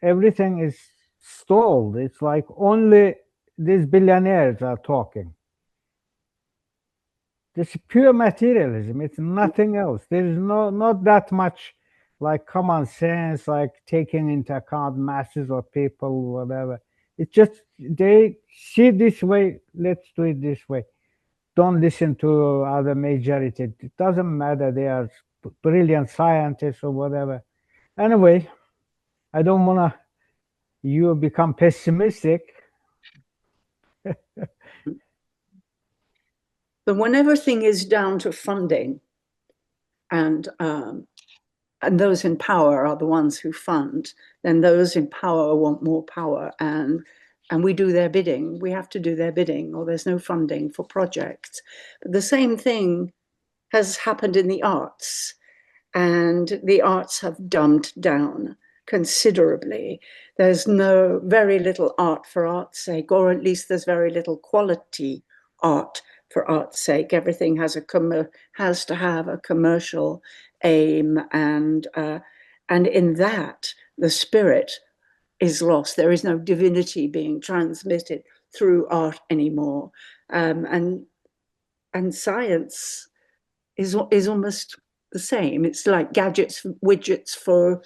everything is stalled. It's like only these billionaires are talking. This is pure materialism. It's nothing else. There is not that much like common sense, like taking into account masses of people, whatever. It's just they see this way. Let's do it this way. Don't listen to other majority. It doesn't matter. They are brilliant scientists or whatever. Anyway, I don't wanna you become pessimistic. But when everything is down to funding, and those in power are the ones who fund, then those in power want more power, and we do their bidding. We have to do their bidding, or there's no funding for projects. But the same thing has happened in the arts. and the arts have dumbed down considerably. There's very little art for art's sake, or at least there's very little quality art for art's sake. Everything has to have a commercial aim, and in that the spirit is lost. There is no divinity being transmitted through art anymore, and science is almost the same. It's like gadgets, widgets for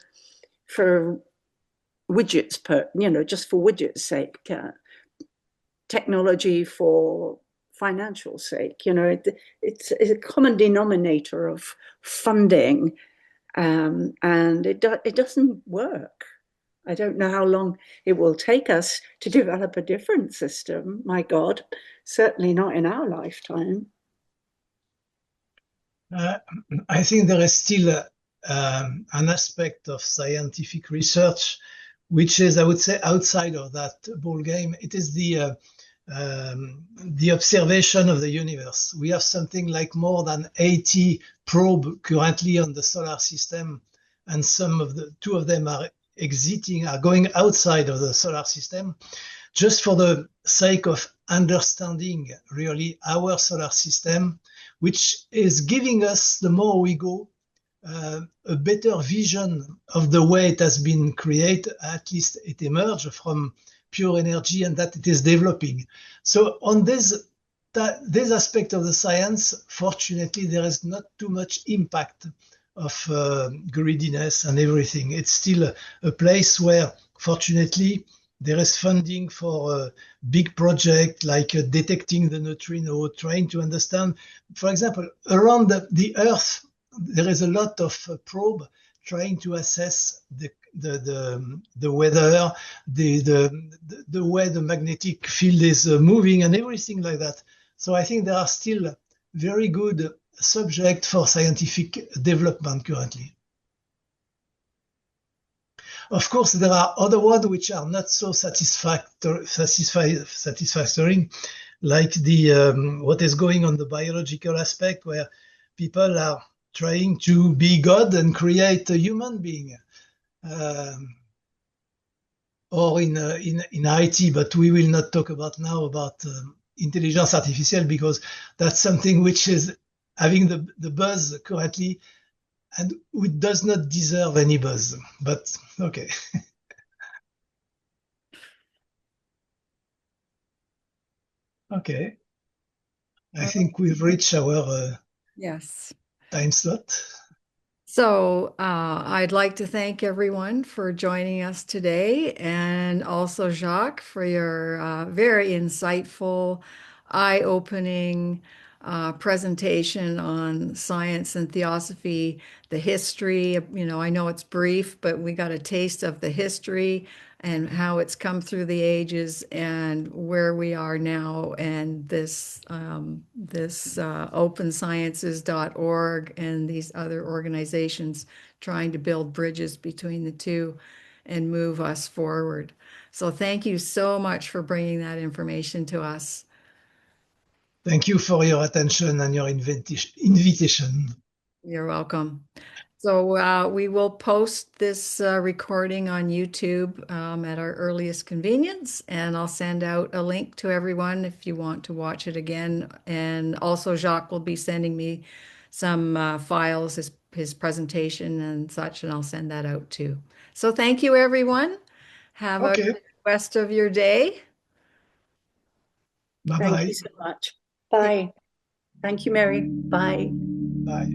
widgets, just for widgets' sake. Technology for financial sake. It's a common denominator of funding, and it doesn't work. I don't know how long it will take us to develop a different system. My God, certainly not in our lifetime. I think there is still an aspect of scientific research which is, I would say, outside of that ball game. It is the observation of the universe. We have something like more than 80 probes currently on the solar system, and two of them are going outside of the solar system, just for the sake of understanding really our solar system, which is giving us, the more we go, a better vision of the way it has been created. At least it emerged from pure energy, and that it is developing. So on this aspect of the science, fortunately, there is not too much impact of greediness and everything. It's still a place where, fortunately, there is funding for a big project like detecting the neutrino, trying to understand, for example, around the Earth, there is a lot of probe trying to assess the weather, the way the magnetic field is moving and everything like that. So I think there are still very good subjects for scientific development currently. Of course, there are other ones which are not so satisfactory, like what is going on the biological aspect, where people are trying to be God and create a human being, or in IT. But we will not talk about now about intelligence artificial, because that's something which is having the buzz currently, and it does not deserve any buzz, but okay. Okay. I think we've reached our Yes. time slot. So I'd like to thank everyone for joining us today, and also Jacques for your very insightful, eye-opening presentation on science and theosophy, the history. I know it's brief, but we got a taste of the history and how it's come through the ages and where we are now, and this opensciences.org and these other organizations trying to build bridges between the two and move us forward. So thank you so much for bringing that information to us. Thank you for your attention and your invitation. You're welcome. So we will post this recording on YouTube at our earliest convenience, and I'll send out a link to everyone if you want to watch it again. And also Jacques will be sending me some files, his presentation and such, and I'll send that out too. So thank you, everyone. Have a good rest of your day. Bye-bye. Thank you so much. Bye. Thank you, Mary. Bye. Bye.